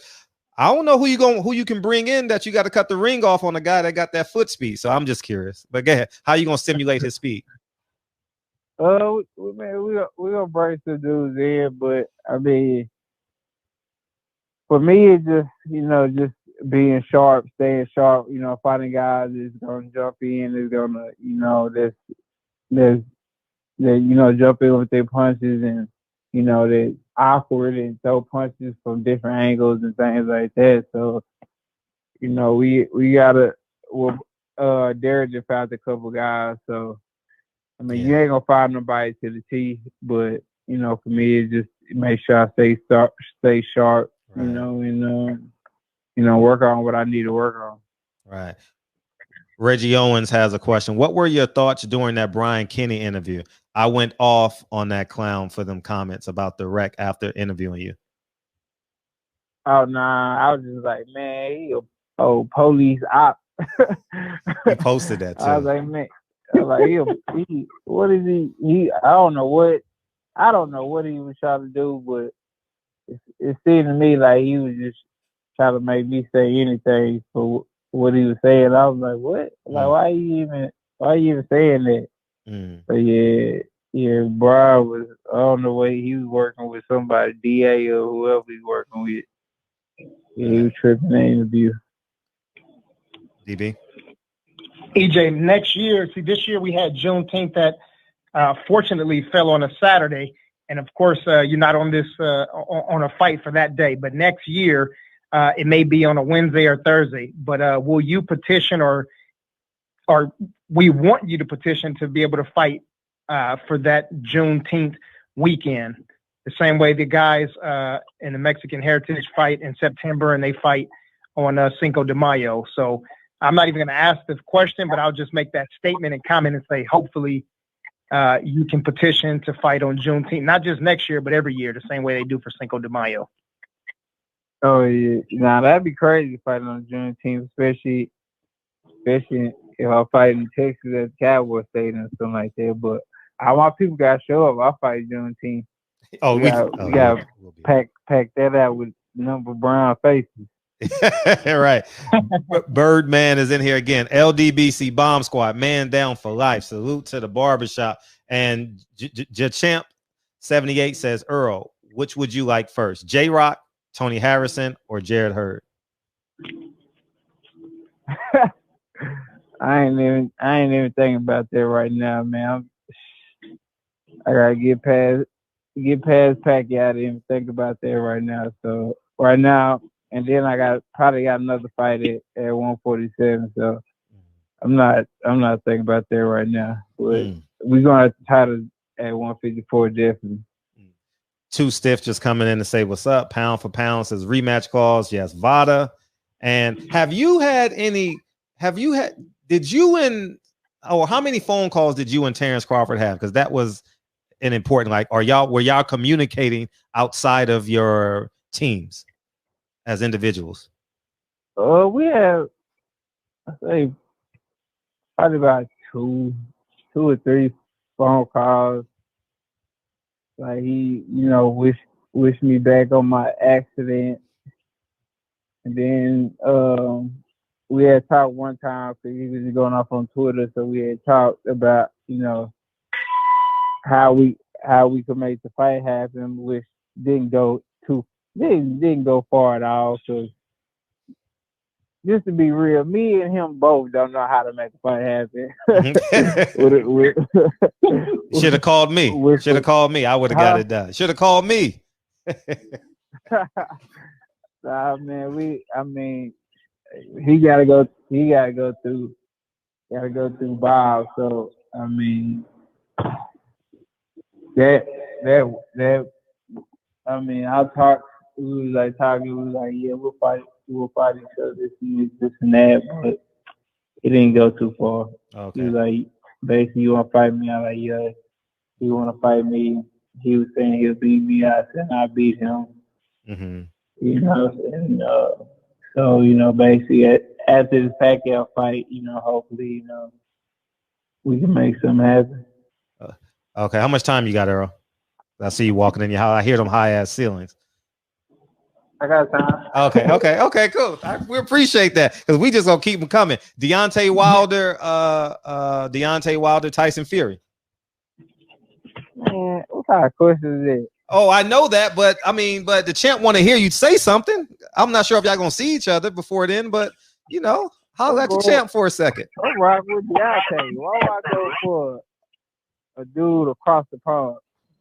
I don't know who you can bring in that you got to cut the ring off on a guy that got that foot speed. So I'm just curious. But go ahead. How are you going to simulate his speed? Man, we gonna bring some dudes in, but I mean, for me, it's just just being sharp, staying sharp. Finding guys that's gonna jump in, that's gonna jump in with their punches, and they're awkward and throw punches from different angles and things like that. So we gotta. Well, Derek just found a couple guys, so. I mean, you ain't gonna find nobody to the T, but for me, it's just make sure I stay sharp, right. And work on what I need to work on. Right. Reggie Owens has a question. What were your thoughts during that Brian Kenny interview? I went off on that clown for them comments about the wreck after interviewing you. Oh nah, I was just like, man, he a police op. You posted that too. I was like, man. Like he, what is he? I don't know what he was trying to do, but it seemed to me like he was just trying to make me say anything for what he was saying. I was like, what? Like, why are you even saying that? But yeah, Brian was, I don't know what he was working with somebody, DA or whoever he was working with. Yeah, he was tripping the interview. DB. EJ, next year, this year we had Juneteenth that fortunately fell on a Saturday. And of course, you're not on this on a fight for that day. But next year, it may be on a Wednesday or Thursday. But will you petition or we want you to petition to be able to fight for that Juneteenth weekend? The same way the guys in the Mexican Heritage fight in September and they fight on Cinco de Mayo. So I'm not even going to ask this question, but I'll just make that statement and comment and say, hopefully you can petition to fight on Juneteenth, not just next year, but every year, the same way they do for Cinco de Mayo. Oh, yeah. Nah, that'd be crazy fighting on Juneteenth, especially if I'm fighting in Texas at the Cowboy Stadium or something like that. But all my people got to show up. I'll fight Juneteenth. Oh, we got to pack that out with number brown faces. Right. Birdman is in here again. LDBC Bomb Squad, man down for life. Salute to the barbershop. And Champ 78 says, Errol, which would you like first? J-Rock, Tony Harrison, or Jared Hurd? I ain't even thinking about that right now, man. I gotta get past Pacquiao to even think about that right now. So right now. And then I probably got another fight at 147. So I'm not thinking about that right now. But we're gonna title at 154 definitely. Too Stiff just coming in to say what's up. Pound for pound says rematch calls. Yes, VADA. And how many phone calls did you and Terrence Crawford have? Because that was an important, like, were y'all communicating outside of your teams? As individuals? We have, I say, probably about two or three phone calls. Like he, wished me back on my accident, and then we had talked one time because he was going off on Twitter. So we had talked about, how we could make the fight happen, which didn't go far at all. So just to be real, me and him both don't know how to make a fight happen. Should have called me. I would have got it done. Should have called me. Nah, man. he gotta go. He gotta go through. Gotta go through Bob. So I mean, that. I mean, I talked. We was like talking. We was like, yeah, we'll fight each other. This and that. But it didn't go too far. Okay. He was like, basically, you want to fight me? I like, yeah. He want to fight me. He was saying he'll beat me. I said I beat him. Mm-hmm. You know, and so basically after this Pacquiao fight, hopefully, we can make something happen. Okay, how much time you got, Errol? I see you walking in your house. I hear them high ass ceilings. I got time. Okay, cool. We appreciate that because we just gonna keep them coming. Deontay Wilder, Tyson Fury. Man, what kind of question is it? Oh, I know that, but the champ want to hear you say something. I'm not sure if y'all gonna see each other before then, but holler at the champ for a second. I'm rock with Deontay. Why would I go for a dude across the pond?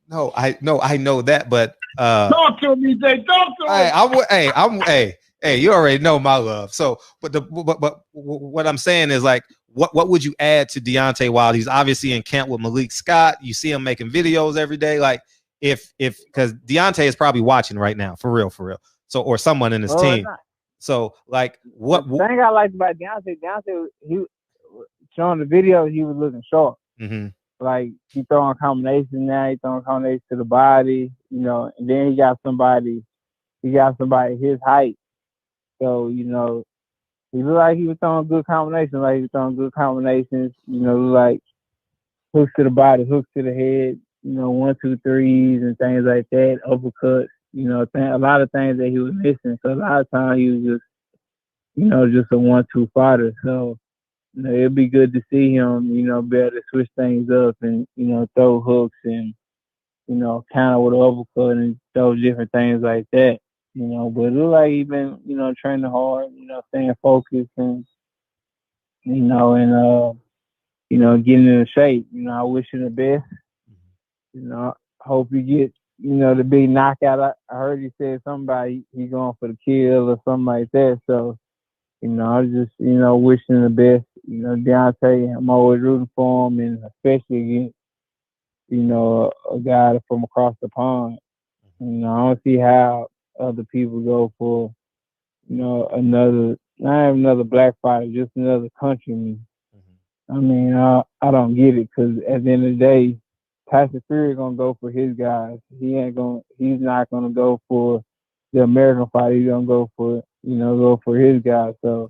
No, I know that, but talk to me, Jay. Talk to me. Hey, you already know my love. So, but what I'm saying is like, what would you add to Deontay Wilder? He's obviously in camp with Malik Scott. You see him making videos every day. Like, if because Deontay is probably watching right now, for real. So, or someone in his team. So, like, what the thing I liked about Deontay, he showing the videos, he was looking sharp. Mm-hmm. Like, he throwing combinations now, he throwing combinations to the body, and then he got somebody his height. So, he looked like he was throwing good combinations, like hooks to the body, hooks to the head, 1, 2, 3s and things like that, uppercuts, a lot of things that he was missing. So a lot of times he was just a 1-2 fighter. So, it'd be good to see him, be able to switch things up and, throw hooks and, counter with an uppercut and throw different things like that, But it looked like he's been, training hard, staying focused and, getting in shape. I wish him the best. Hope he get, the big knockout. I heard he said somebody he going for the kill or something like that. So, I just, wishing the best. Deontay, I'm always rooting for him, and especially against, a guy from across the pond. I don't see how other people go for, not another black fighter, just another countryman. Mm-hmm. I don't get it because at the end of the day, Tyson Fury gonna go for his guys. He's not gonna go for the American fighter. He's gonna go for his guys. So.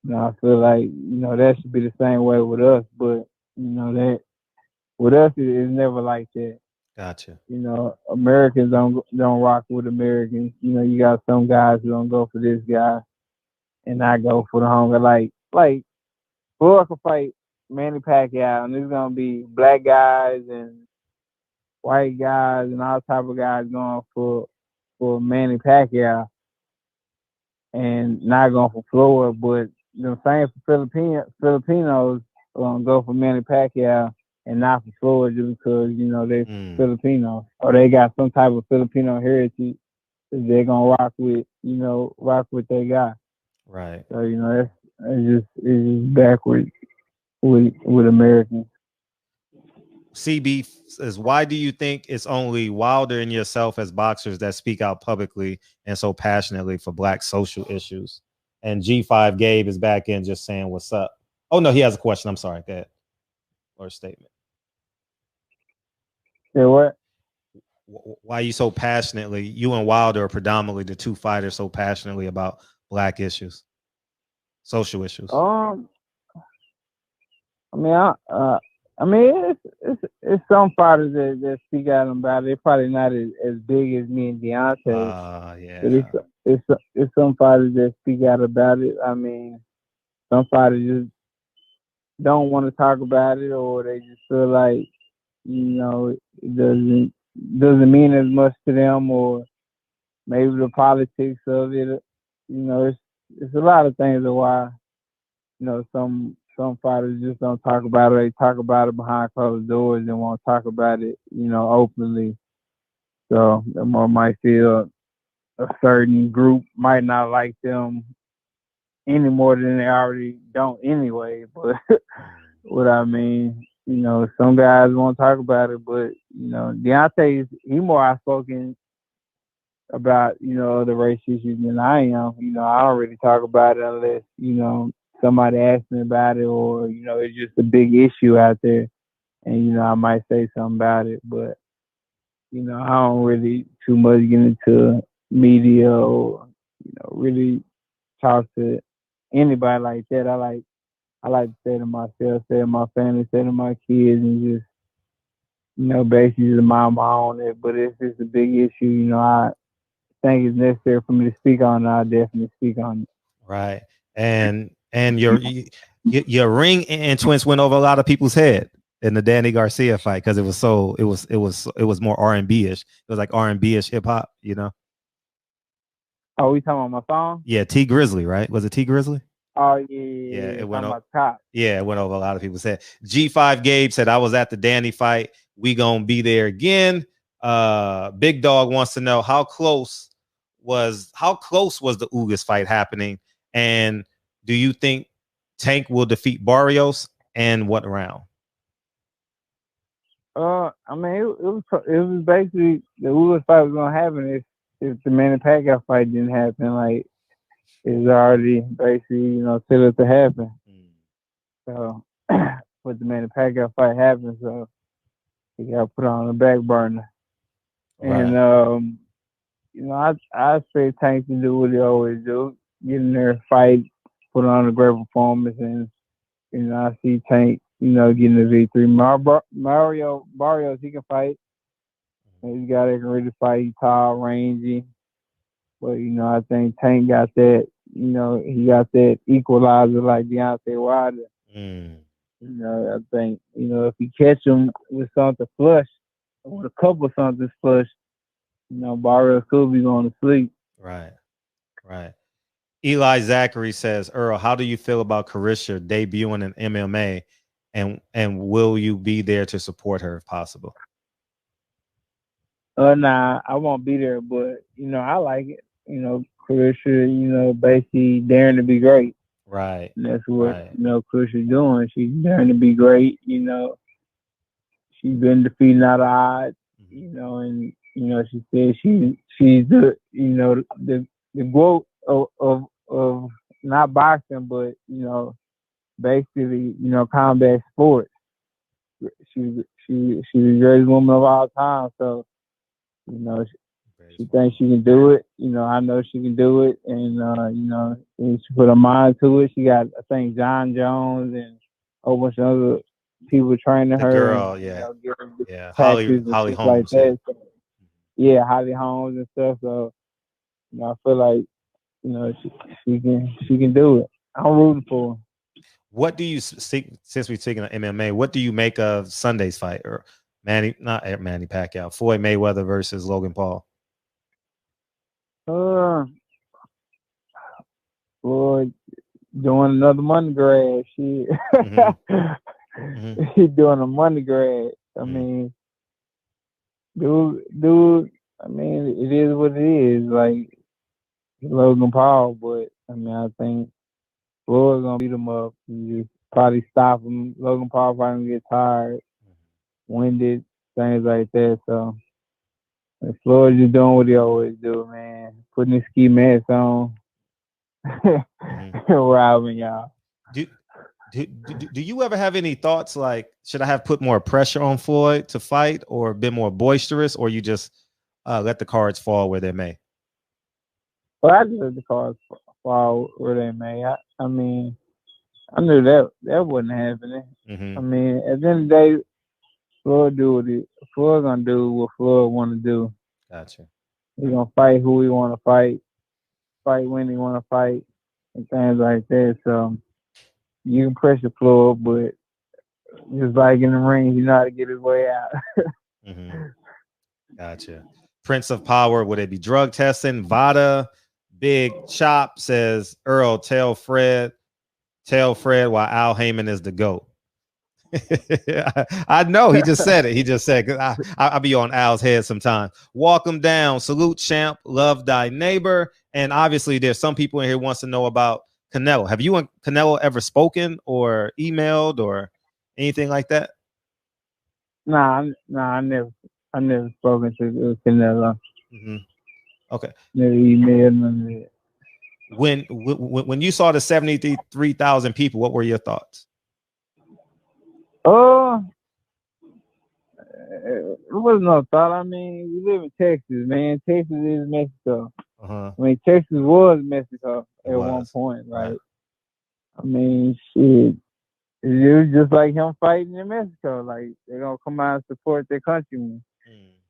I feel like, that should be the same way with us, but, that with us, it's never like that. Gotcha. Americans don't rock with Americans. You got some guys who don't go for this guy and I go for the hunger. Like, Floyd can fight Manny Pacquiao and there's going to be black guys and white guys and all type of guys going for Manny Pacquiao and not going for Floyd, but the same for Filipinos go for Manny Pacquiao and not for Floyd just because, they're Filipino or they got some type of Filipino heritage that they're gonna rock with their guy. Right. So, it's just backwards with Americans. CB says, why do you think it's only Wilder and yourself as boxers that speak out publicly and so passionately for black social issues? And G5 Gabe is back in just saying what's up. Oh no, he has a question. I'm sorry. Go ahead. Or a statement. Yeah, what? Why are you so passionately? You and Wilder are predominantly the two fighters so passionately about black issues, social issues. It's some fighters that speak out about it. They're probably not as big as me and Deontay. Yeah. But it's some fighters that speak out about it. Some fighters just don't want to talk about it, or they just feel like it doesn't mean as much to them, or maybe the politics of it. It's a lot of things of why some fighters just don't talk about it. They talk about it behind closed doors and won't talk about it, openly. So the more might feel a certain group might not like them any more than they already don't anyway. But what I mean, you know, some guys won't talk about it, but you know, Deontay he more outspoken about, you know, the race issues than I am. You know, I don't really talk about it unless, you know, somebody asks me about it, or, you know, it's just a big issue out there. And, you know, I might say something about it, but, you know, I don't really too much get into media or, you know, really talk to anybody like that. I like to say to myself, say to my family, say to my kids, and just, you know, basically just mind my own it. But if it's a big issue, you know, I think it's necessary for me to speak on it, I'll definitely speak on it. Right. And your ring entrance went over a lot of people's head in the Danny Garcia fight because it was more R&B-ish. It was like R&B-ish hip hop, you know. Oh, we talking about my song? Yeah, T Grizzly, right? Was it T Grizzly? Oh yeah, it went over top. Yeah, it went over a lot of people's head. G5 Gabe said I was at the Danny fight. We gonna be there again. Big Dog wants to know how close was the Ugas fight happening, and do you think Tank will defeat Barrios, and what round? I mean, it was basically the Ugas fight was gonna happen if the Manny Pacquiao fight didn't happen. Like, it's already basically, you know, set up to happen. So, but the Manny Pacquiao fight happened, so he got put on the back burner. Right. And you know, I expect Tank to do what he always do, get in there, fight, put on a great performance, and you know, I see Tank, you know, getting the victory. Barrios, he can fight. He's a guy that can really fight. He's tall, rangy. But, you know, I think Tank got that, you know, he got that equalizer like Deontay Wilder. You know, I think, you know, if he catch him with something flush, with a couple of something flush, you know, Barrios could be going to sleep. Right. Eli Zachary says, Earl, how do you feel about Carissa debuting in MMA, and will you be there to support her if possible? Nah, I won't be there, but, you know, I like it. You know, Carissa, you know, basically daring to be great. Right. And that's what, you know, Carissa's doing. She's daring to be great, you know. She's been defeating out of odds, you know, and, you know, she said she's the, you know, the growth of not boxing, but, you know, basically, you know, combat sports. She's the greatest woman of all time. So, you know, she thinks she can do it. You know, I know she can do it. And, you know, she put her mind to it. She got, I think, John Jones and a whole bunch of other people training her. Girl, and, yeah. You know, yeah. Holly Holmes. Like that. So, yeah, Holly Holmes and stuff. So, you know, I feel like, you know, she can do it. I'm rooting for her. What do you see, since we're speaking of MMA, what do you make of Sunday's fight, or Manny Pacquiao, Floyd Mayweather versus Logan Paul? Floyd doing another money grab. He's doing a money grab. I mean, dude. I mean, it is what it is. Like Logan Paul, but I mean, I think Floyd's gonna beat him up and just probably stop him. Logan Paul probably gonna get tired, winded, things like that. So Floyd just doing what he always do, man. Putting his ski mask on, robbing y'all. Do you ever have any thoughts like, should I have put more pressure on Floyd to fight, or been more boisterous, or you just let the cards fall where they may? Well, I just let the cards fall where they may. I mean, I knew that wasn't happening. I mean, at the end of the day, Floyd gonna do what Floyd want to do. Gotcha. He gonna fight who he want to fight when he want to fight, and things like that. So you can pressure Floyd, but just like in the ring, you know how to get his way out. Gotcha. Prince of Power, would it be drug testing? VADA. Big Chop says, Earl, tell Fred why Al Heyman is the GOAT. I know he just said it. He just said, I'll be on Al's head sometime. Walk him down. Salute, champ. Love thy neighbor. And obviously, there's some people in here wants to know about Canelo. Have you and Canelo ever spoken or emailed or anything like that? Nah, I never spoken to Canelo. Mm-hmm. Okay. Never emailed none of that. When you saw the 73,000 people, what were your thoughts? Oh, it was no thought. I mean, we live in Texas, man. Texas is Mexico. I mean, Texas was Mexico at one point, right? I mean, shit. It was just like him fighting in Mexico. Like, they're going to come out and support their countrymen.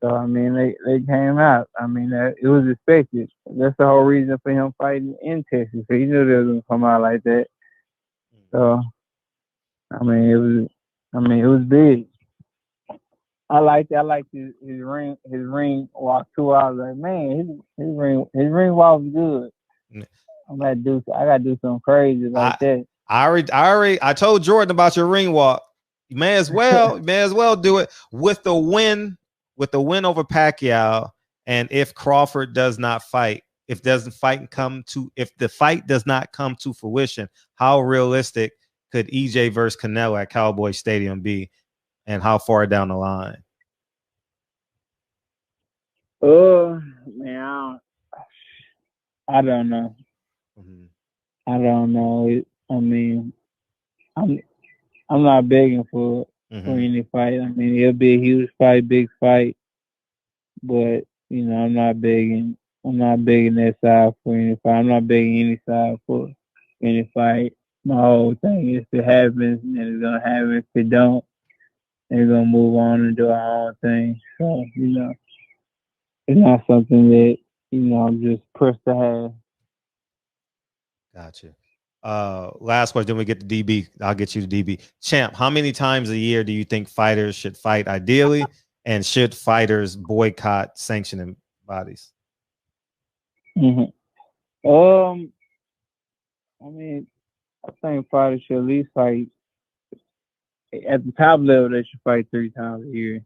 So, I mean, they came out. I mean, it was expected. That's the whole reason for him fighting in Texas. So he knew they were going to come out like that. So, I mean, it was big. I liked his ring walk too. I was like, man, his ring walk was good. I gotta do something crazy like that. I told Jordan about your ring walk. You may as well do it with the win over Pacquiao. And if Crawford does not fight, if the fight does not come to fruition, how realistic could EJ versus Canelo at Cowboy Stadium be, and how far down the line? Man, I don't know. Mm-hmm. I don't know. I mean, I'm not begging for any fight. I mean, it'll be a huge fight, big fight, but you know, I'm not begging that side for any fight. I'm not begging any side for any fight. My whole thing is, if it happens, then it's gonna happen. If it don't, then we're gonna move on and do our own thing. So, you know, it's not something that, you know, I'm just pressed to have. Gotcha. Last question, then we get to DB. I'll get you to DB. Champ, how many times a year do you think fighters should fight ideally? And should fighters boycott sanctioning bodies? I mean, I think fighters should at least fight at the top level. They should fight 3 times a year.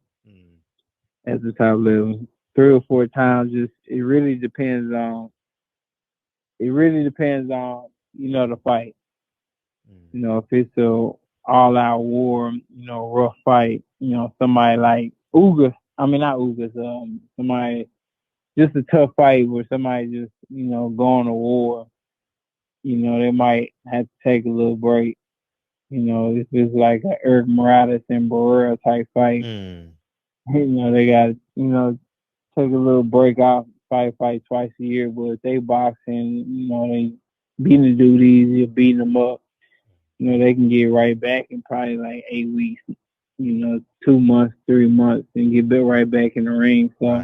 At the top level, 3 or 4 times. It really depends on. You know, the fight. You know, if it's a all-out war, you know, rough fight. You know, somebody like Ugas. I mean, not Ugas. Somebody, just a tough fight where somebody just, you know, going to war. You know, they might have to take a little break. You know, if it's like an Eric Morales and Barrios type fight, you know, they got to, you know, take a little break off, fight twice a year. But if they boxing, you know, they beating the dude easy, beating them up, you know, they can get right back in probably like 8 weeks, you know, 2 months, 3 months, and get right back in the ring. So,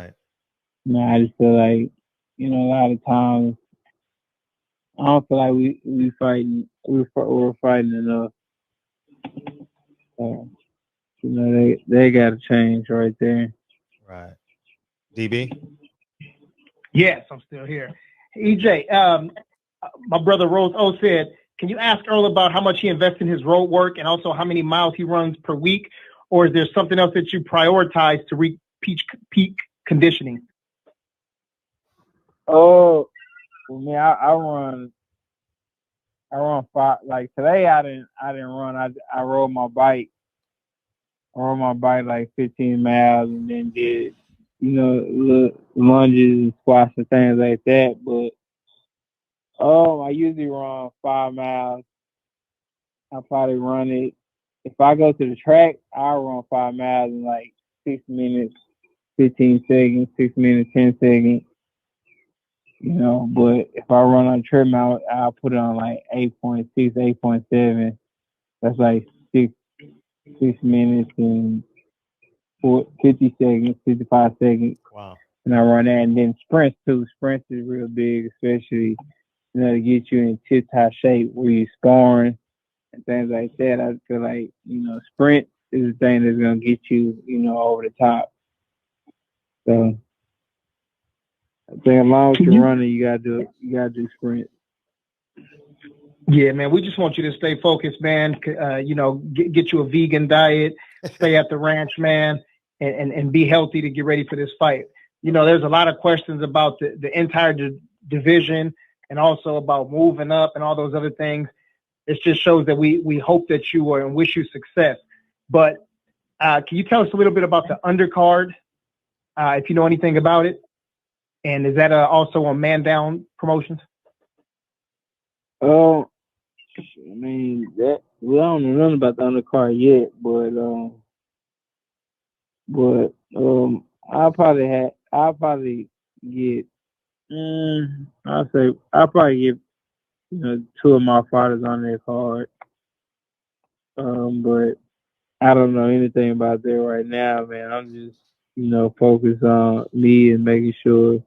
you know, I just feel like, you know, a lot of times, I don't feel like we're fighting enough. So, you know, they got to change right there. Right. DB? Yes, I'm still here. EJ, my brother Rose O said, can you ask Errol about how much he invests in his road work and also how many miles he runs per week? Or is there something else that you prioritize to reach peak conditioning? Oh, for me, I run 5. Like today, I didn't run. I rode my bike. I rode my bike like 15 miles and then did, you know, little lunges and squats and things like that. But I usually run 5 miles. I probably run it. If I go to the track, I'll run 5 miles in like 6 minutes, 15 seconds, 6 minutes, 10 seconds. You know, but if I run on a treadmill, I'll put it on like 8.6, 8.7. That's like 6 minutes and 50 seconds, 55 seconds. Wow. And I run that. And then sprints too. Sprints is real big, especially, you know, to get you in tip-top shape where you're sparring and things like that. I feel like, you know, sprint is the thing that's going to get you, you know, over the top. So I think as long as you're running, you gotta do sprint. Yeah, man. We just want you to stay focused, man. You know, get you a vegan diet, stay at the ranch, man, and be healthy to get ready for this fight. You know, there's a lot of questions about the entire division and also about moving up and all those other things. It just shows that we hope that you are and wish you success. But can you tell us a little bit about the undercard, if you know anything about it? And is that also on Man Down Promotions? I mean, that we don't know nothing about the undercard yet, but I'll probably get I'll probably get two of my fighters on that card. But I don't know anything about that right now, man. I'm just focused on me and making sure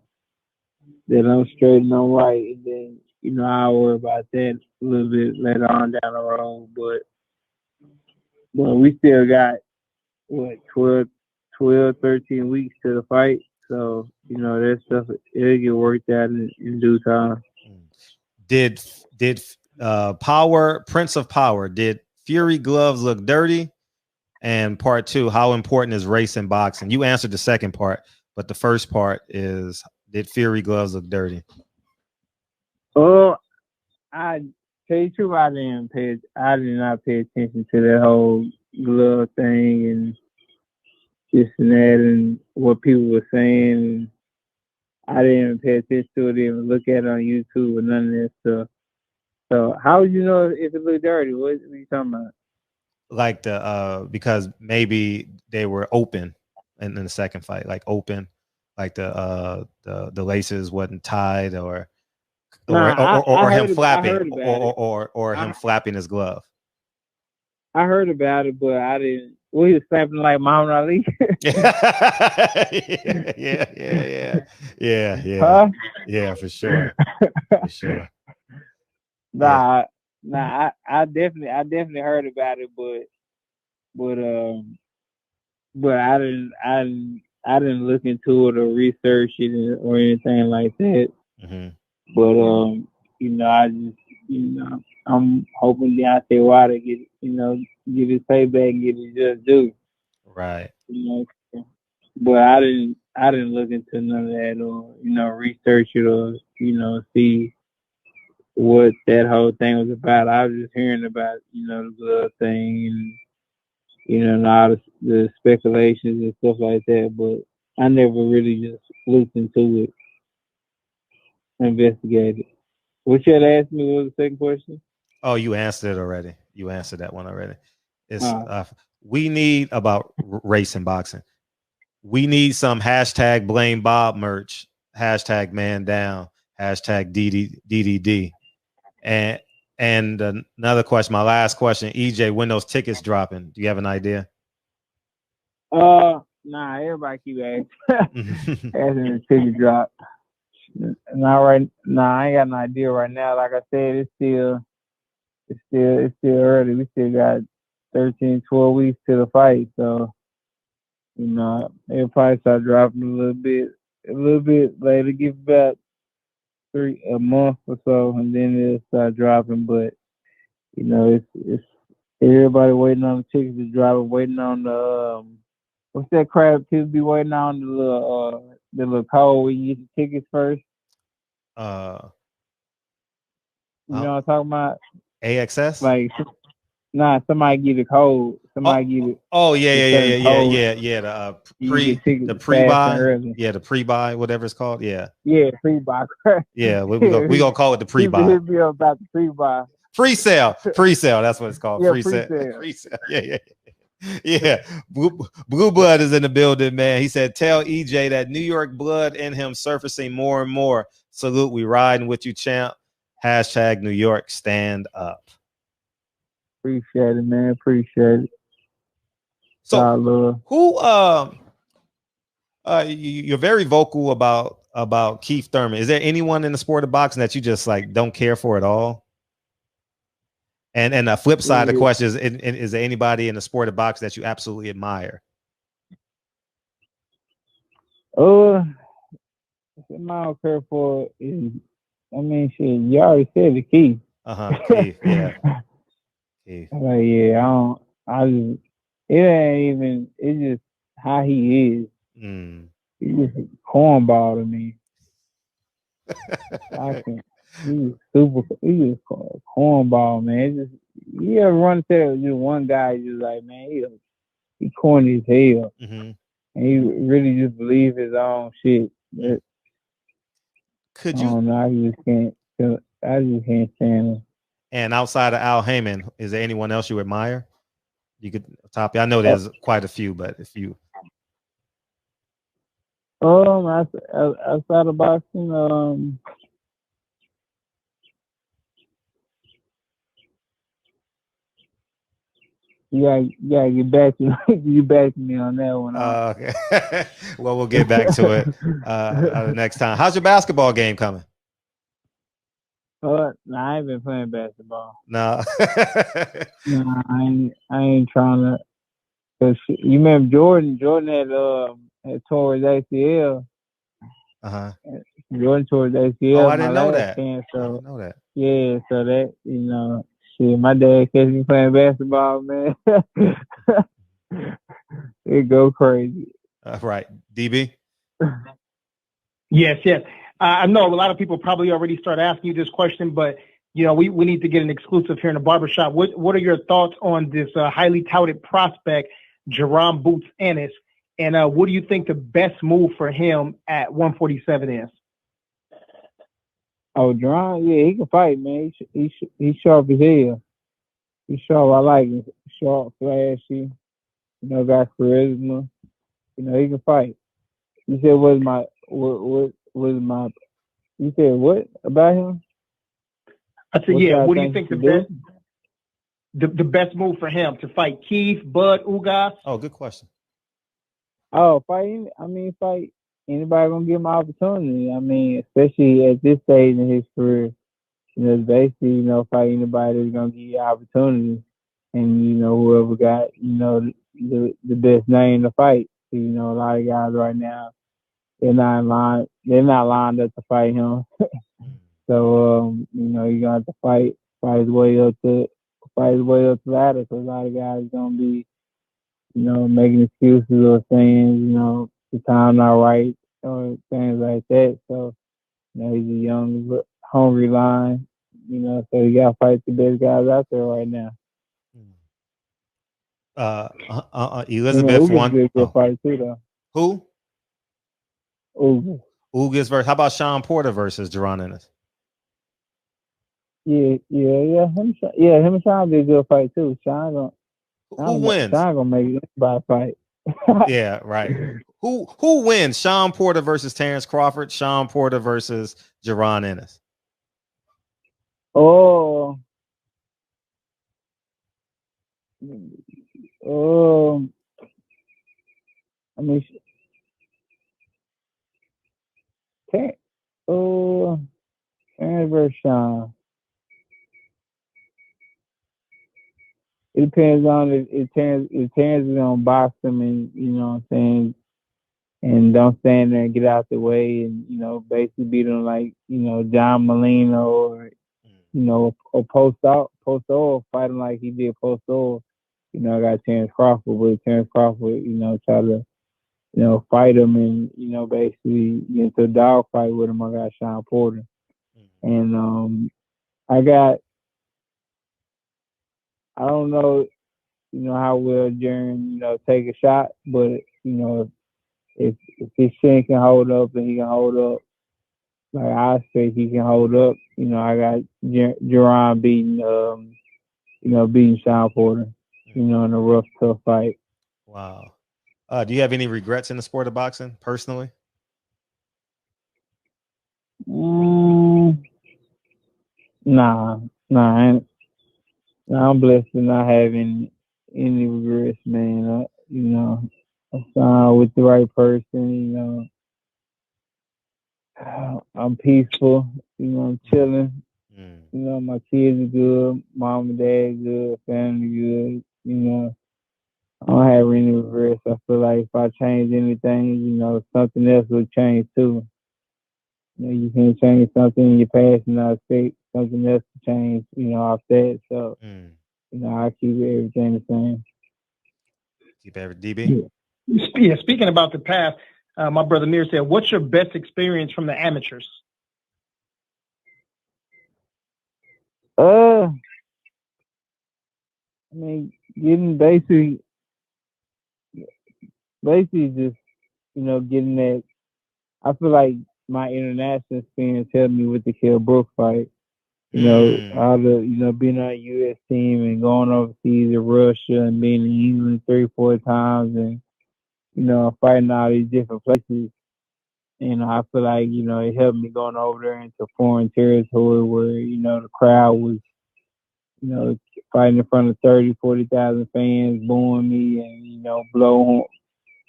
that I'm straight and I'm right, and then I'll worry about that a little bit later on down the road. But we still got what 12, 13 weeks to the fight, so that stuff it'll get worked out in due time. Did Prince of Power, did Fury gloves look dirty? And part two, how important is race in boxing? You answered the second part, but the first part is, did Fury gloves look dirty? Oh, I tell you the truth, I did not pay attention to that whole glove thing and this and that and what people were saying. I didn't even pay attention to it, even look at it on YouTube or none of that stuff. So how would you know if it looked dirty? What are you talking about? Like because maybe they were open in the second fight, like open, like the laces wasn't tied or him flapping or him flapping his glove. I heard about it, but I didn't. Well, he was flapping like Muhammad Ali. yeah, huh? Yeah, for sure. Nah, I definitely heard about it, but I didn't look into it or research it or anything like that. Mm-hmm. But I just I'm hoping Deontay Wilder get his payback and get his just due. Right. But I didn't look into none of that or research it or see what that whole thing was about. I was just hearing about the glove thing and all the speculations and stuff like that, but I never really just looked into it, investigated. What you had asked me was the second question? Oh, you answered it already. You answered that one already. It's we need about race and boxing. We need some hashtag blame Bob merch, hashtag man down, hashtag DDD. And another question, my last question, EJ, when those tickets dropping? Do you have an idea? Nah, everybody keep asking the ticket drop. Not right. Nah, I ain't got an idea right now. Like I said, it's still early. We still got 13, 12 weeks to the fight, so it'll probably start dropping a little bit later. Give about a month or so, and then it'll start dropping. But it's everybody waiting on the tickets to drop. Waiting on the what's that crap? People be waiting on the little code where you get the tickets first. You know what I'm talking about? AXS? Like, somebody get a code. Somebody get it. Oh yeah. The pre-buy. Yeah, the pre-buy, whatever it's called. Yeah. Yeah, pre-buy. Yeah, we gonna call it the pre-buy. Hit me up about the pre-buy. Free sale. That's what it's called. Yeah, free sale. Yeah. Blue Blood is in the building, man. He said, tell EJ that New York blood in him surfacing more and more. Salute, we riding with you, champ. Hashtag New York, stand up. Appreciate it, man. Appreciate it. So you're very vocal about Keith Thurman. Is there anyone in the sport of boxing that you just like don't care for at all? And the flip side of the question is there anybody in the sport of boxing that you absolutely admire? Something I don't care for is, shit, you already said the Keith. Keith, yeah. Keith. It ain't even, it's just how he is. He's just a cornball to me. He was cornball, man. You ever run to just one guy, just like, man, he corny as hell. Mm-hmm. And he really just believe his own shit. Could you? I just can't stand him. And outside of Al Heyman, is there anyone else you admire? You could top. I know there's quite a few, but if you outside of boxing, you gotta get back to me on that one. Okay. Well, we'll get back to it next time. How's your basketball game coming? No, I ain't been playing basketball. No. No, I ain't trying to. Cause you remember Jordan had tore his ACL. Jordan tore his ACL. Oh, I didn't know that. So, I didn't know that. Yeah, so that shit. My dad catch me playing basketball, man. It go crazy. Right, DB. Yes. I know a lot of people probably already started asking you this question, but we need to get an exclusive here in the barbershop. What are your thoughts on this highly touted prospect, Jaron Boots Ennis, and what do you think the best move for him at 147 is? Oh, Jaron, yeah, he can fight, man. He's sharp as hell. He's sharp. I like him. Sharp, flashy. Got charisma. He can fight. You said you said what about him? I said, what do you think the best move for him to fight Keith, Bud, Ugas? Oh, good question. Oh, fight anybody gonna give him an opportunity. I mean, especially at this stage in his career, it's basically, fight anybody that's gonna give you an opportunity. And, whoever got, the best name to fight. A lot of guys right now, they're not lined up to fight him. So, you're gonna have to fight his way up the ladder, because a lot of guys gonna be, making excuses or saying, the time not right or things like that. So, he's a young, hungry lion, so you gotta fight the best guys out there right now. Elizabeth won. Good fight too, though. Who? Ugas versus. How about Sean Porter versus Jaron Ennis? Yeah. Him and Sean be a good fight too. Who wins? Sean gonna make it by fight. Yeah, right. Who wins? Sean Porter versus Terrence Crawford. Sean Porter versus Jaron Ennis. I mean, Terrence versus Sean. It depends on if Terrence is gonna box him, and what I'm saying, and don't stand there and get out the way, and basically beat him like John Molina or or post off, fight him like he did post off. I got Terrence Crawford, but Terrence Crawford, try to fight him and basically get into a dog fight with him. I got Sean Porter, and I don't know, how well Jaren, take a shot, but if his chin can hold up and he can hold up, like I say, he can hold up. I got Jaron beating Sean Porter, in a rough, tough fight. Wow. Do you have any regrets in the sport of boxing, personally? Nah. I'm blessed to not have any regrets, man. I signed with the right person. I'm peaceful. I'm chilling. My kids are good. Mom and dad good. Family good. I don't have any regrets. I feel like if I change anything, something else will change too. You can't change something in your past and not expect something else to change, off that. So, I keep everything the same. Keep everything DB? Yeah, speaking about the past, my brother Mir said, what's your best experience from the amateurs? I mean, getting basically just getting that. I feel like my international experience helped me with the Kell Brook fight. All the being on a U.S. team and going overseas to Russia and being in England 3-4 times and fighting all these different places. I feel like it helped me going over there into foreign territory where the crowd was fighting in front of 30,000-40,000 fans, booing me and blow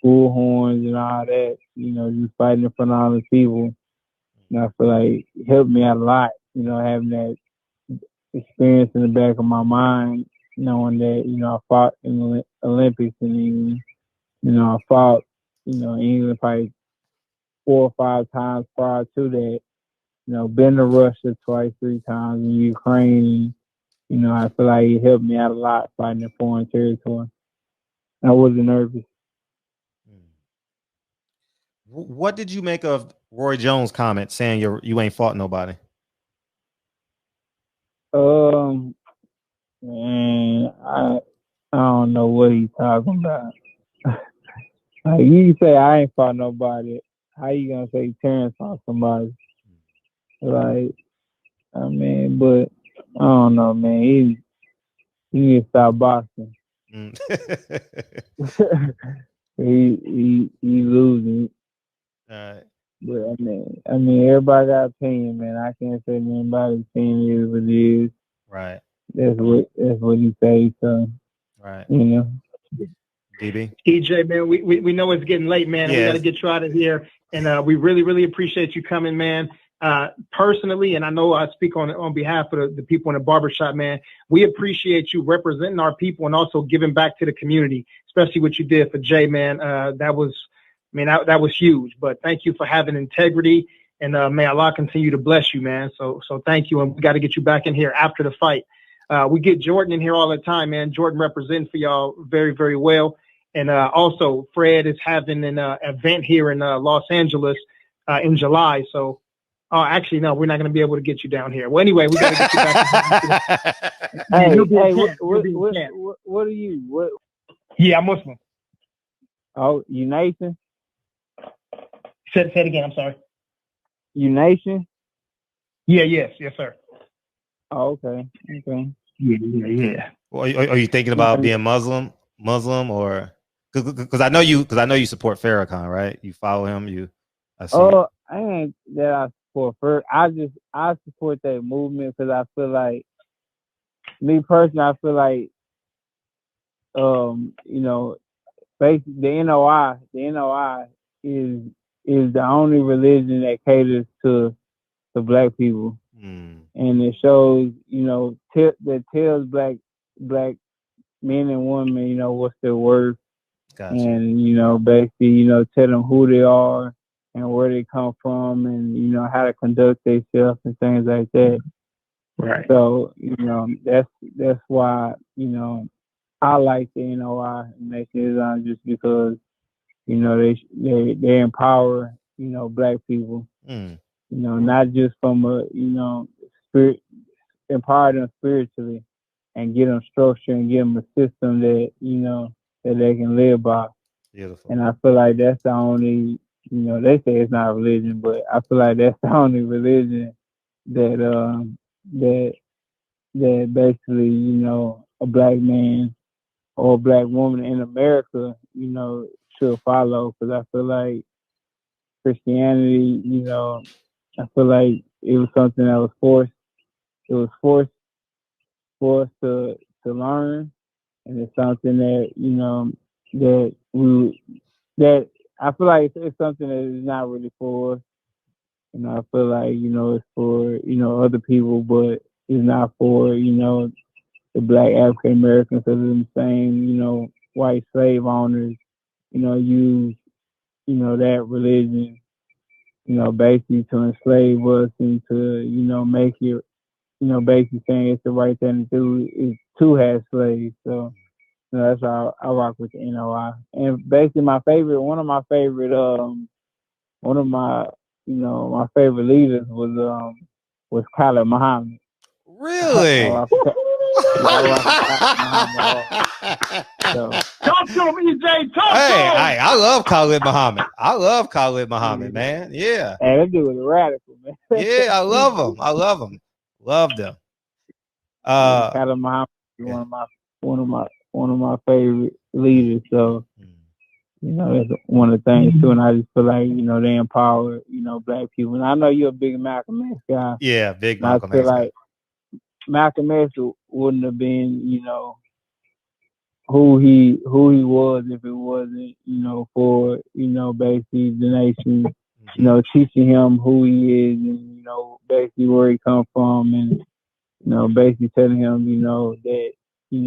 bull horns and all that. Just fighting in front of all the people. I feel like it helped me out a lot. Having that experience in the back of my mind, knowing that I fought in the Olympics in England. I fought England probably 4 or 5 times prior to that. Been to Russia twice, 3 times in Ukraine. I feel like it helped me out a lot fighting in foreign territory. I wasn't nervous. What did you make of Roy Jones' comment saying you ain't fought nobody? Man, I don't know what he's talking about. Like, you say I ain't fought nobody. How you gonna say Terrence fought somebody? Like, I mean, but I don't know, man. He need to stop boxing. He losing. All right. But I mean, everybody got opinion, man. I can't say anybody's opinion is what it is. Right. That's what he say. So, right. DB? EJ, man, we know it's getting late, man. Yes. We got to get you out of here. And we really, really appreciate you coming, man. Personally, and I know I speak on behalf of the people in the barbershop, man, we appreciate you representing our people and also giving back to the community, especially what you did for Jay, man. That was huge. But thank you for having integrity, and may Allah continue to bless you, man. So thank you, and we got to get you back in here after the fight. We get Jordan in here all the time, man. Jordan represents for y'all very, very well. And also, Fred is having an event here in Los Angeles in July. So, actually, no, we're not going to be able to get you down here. Well, anyway, we got to get you back. What are you? What? Yeah, I'm Muslim. Oh, you nation? Say it again. I'm sorry. You nation? Yeah. Yes, sir. Oh, okay. Yeah. Well, are you thinking about being Muslim or because I know you support Farrakhan, right? You follow him. I ain't that I support Farrakhan. I support that movement because I feel like me personally, I feel like basically the NOI is the only religion that caters to black people. And it shows, that tells black men and women, what's their worth. Gotcha. And, basically, tell them who they are and where they come from and, how to conduct themselves and things like that. Right. So, that's why, I like the NOI and Nation Islam just because, they empower, black people. Not just from a, spirit, empower them spiritually and get them structure and give them a system that, that they can live by. Beautiful. And I feel like that's the only, they say it's not a religion, but I feel like that's the only religion that, that basically, a black man or a black woman in America, should follow. Because I feel like Christianity, I feel like it was something that was forced. It was forced for us to learn, and it's something that that I feel like it's something that is not really for us. I feel like it's for other people, but it's not for the black African Americans. So the same white slave owners use that religion basically to enslave us and to make it basically saying it's the right thing to do is to have slaves. So that's how I rock with the NOI. And basically one of my favorite leaders was Khalid Muhammad. Really? Talk to him, EJ. Talk to him. Hey, I love Khalid Muhammad. I love Khalid Muhammad, man. Yeah. Hey, that dude was radical, man. Yeah, I love him. I love him. Loved him. Khalid Muhammad is one of my favorite leaders. So that's one of the things too. And I just feel like they empower black people. And I know you're a big Malcolm X guy. Yeah, big Malcolm X. I feel like Malcolm X wouldn't have been who he was if it wasn't for basically the nation teaching him who he is and basically where he come from and basically telling him that he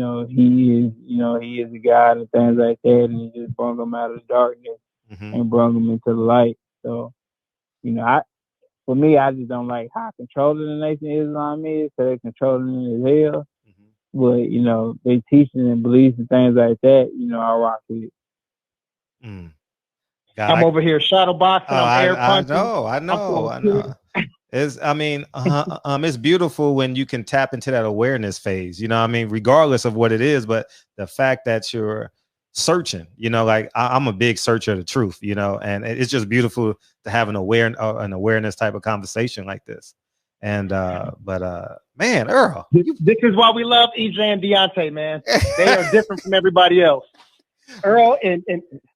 is a God and things like that, and he just brought him out of the darkness and brought him into the light. So for me, I just don't like how controlling the Nation of Islam is, because they're controlling it as hell. But, they teaching and beliefs and things like that, I rock with it. I'm over here shadow boxing. I'm air punching. I know. It's beautiful when you can tap into that awareness phase, regardless of what it is, but the fact that you're searching, like I'm a big searcher of the truth, and it's just beautiful to have an awareness type of conversation like this. And man, Errol, this is why we love EJ and Deontay, man. They are different from everybody else. Errol and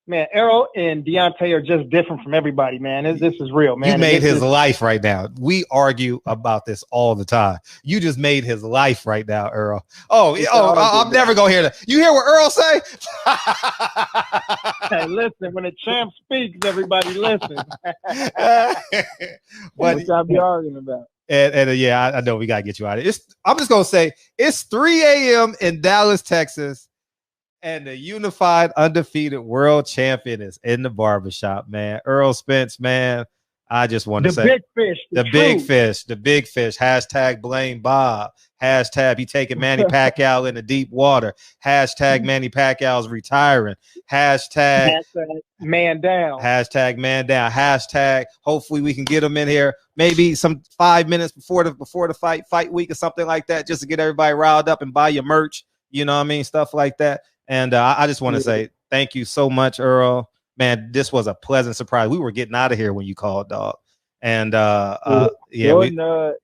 Deontay are just different from everybody, man. This is real, man. You made his life right now. We argue about this all the time. You just made his life right now, Errol. I'm never gonna hear that. You hear what Errol say? Hey, listen, when the champ speaks, everybody listen. What y'all be arguing about? And yeah, I know we gotta get you out of it. I'm just gonna say it's 3 a.m. in Dallas, Texas, and the unified undefeated world champion is in the barbershop, man. Errol Spence, man. I just want to say big fish, the big fish. Hashtag blame Bob. Hashtag he taking Manny Pacquiao in the deep water. Hashtag Manny Pacquiao's retiring. Hashtag man down. Hashtag man down. Hashtag hopefully we can get him in here maybe some 5 minutes before the fight week or something like that, just to get everybody riled up and buy your merch. You know what I mean? Stuff like that. And I just want to say thank you so much, Errol. Man, this was a pleasant surprise. We were getting out of here when you called, dog. And Jordan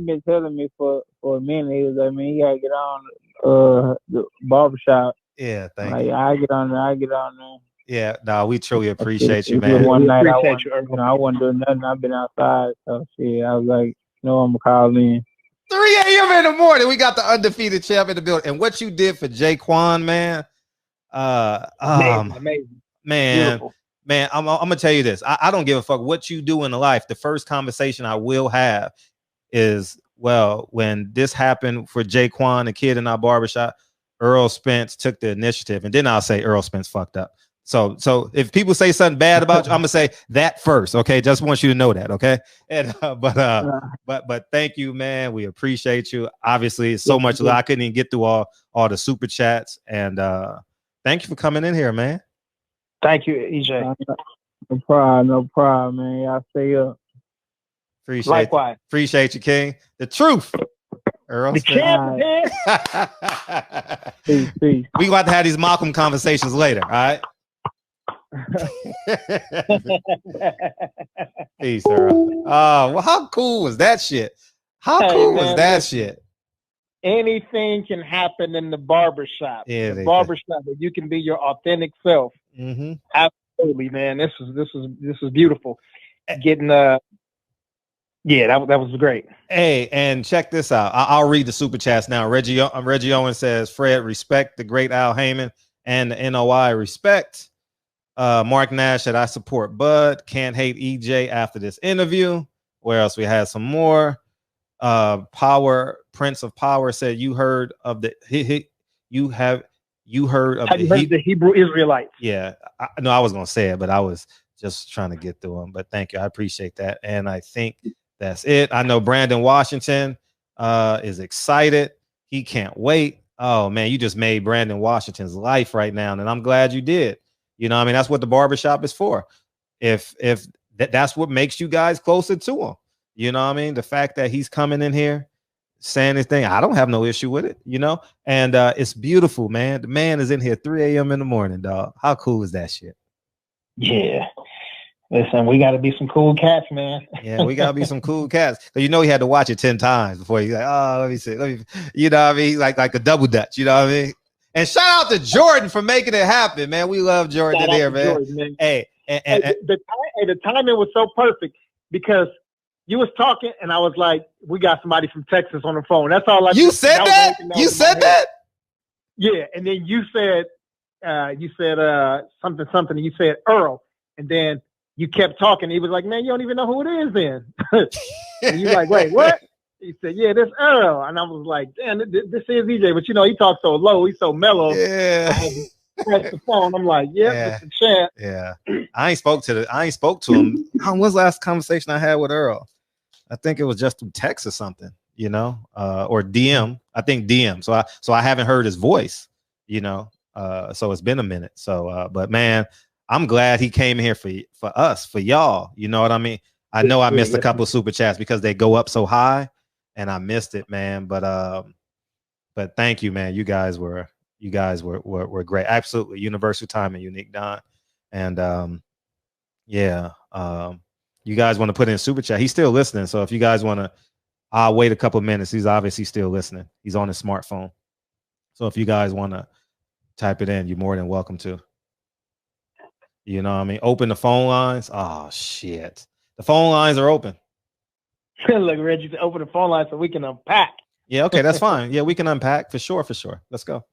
been telling me for a minute. He was like, man, you gotta get on the barbershop. Yeah, thank you. I get on there. Yeah, no, we truly appreciate you, man. One night I wasn't doing nothing. I've been outside, so shit. I was like, I'm gonna call in. 3 a.m. in the morning, we got the undefeated champ in the building. And what you did for Jaquan, man, amazing. Man, beautiful. Man, I'm gonna tell you this. I don't give a fuck what you do in life. The first conversation I will have is, well, when this happened for Jaquan, the kid in our barbershop, Errol Spence took the initiative, and then I'll say Errol Spence fucked up. So if people say something bad about you, I'm gonna say that first, okay? Just want you to know that, okay? And but thank you, man. We appreciate you. Obviously, it's so much love. I couldn't even get through all the super chats, and thank you for coming in here, man. Thank you, EJ. No problem, man. Y'all stay up. Likewise. Appreciate you, King. The truth. Errol. The champion. Peace. We got to have these Malcolm conversations later, all right? Peace, Errol. Well, how cool was that shit? Was that shit? Anything can happen in the barbershop. Yeah, the barbershop, where you can be your authentic self. Mm-hmm. Absolutely, man. This is beautiful. Getting that was great. Hey, and check this out. I'll read the super chats now. Reggie Owen says, Fred, respect the great Al Heyman and the NOI. Respect. Mark Nash said, I support Bud. Can't hate EJ after this interview. Where else? We had some more. Prince of Power said, you heard of the the Hebrew Israelites. Yeah, I was gonna say it, but I was just trying to get through them. But thank you, I appreciate that, and I think that's it. I know Brandon Washington is excited. He can't wait. Oh man, you just made Brandon Washington's life right now, and I'm glad you did. You know, I mean, that's what the barbershop is for. If that's what makes you guys closer to him. You know what I mean? The fact that he's coming in here, saying his thing. I don't have no issue with it, you know. And it's beautiful, man. The man is in here 3 a.m. in the morning, dog. How cool is that shit? Yeah. Listen, we got to be some cool cats, man. Yeah, we gotta be some cool cats. So you know he had to watch it 10 times before he's like, oh, let me see, you know what I mean? Like a double dutch, you know what I mean? And shout out to Jordan for making it happen, man. We love Jordan in here, man. Jordan, man. Hey, the timing was so perfect because you was talking and I was like, we got somebody from Texas on the phone. That's all I You said that? You said that? Yeah, and then you said something, and you said Errol, and then you kept talking. He was like, man, you don't even know who it is then. And you're like, wait, what? He said, yeah, this Errol. And I was like, damn, this is EJ. But, you know, he talks so low. He's so mellow. Yeah. I press the phone. I'm like, yep, it's a champ. Yeah. I ain't spoke to him. When was the last conversation I had with Errol? I think it was just through text or something, you know, or DM. I think DM. So I haven't heard his voice, you know. So it's been a minute. So, but man, I'm glad he came here for us, for y'all. You know what I mean? I know I missed a couple super chats because they go up so high, and I missed it, man. But thank you, man. You guys were great. Absolutely, universal time and unique Don. And you guys want to put in super chat? He's still listening. So if you guys want to, I'll wait a couple minutes. He's obviously still listening. He's on his smartphone. So if you guys want to type it in, you're more than welcome to. You know what I mean? Open the phone lines. Oh, shit. The phone lines are open. Look, Reggie, open the phone lines so we can unpack. Yeah, okay, that's fine. Yeah, we can unpack for sure. Let's go.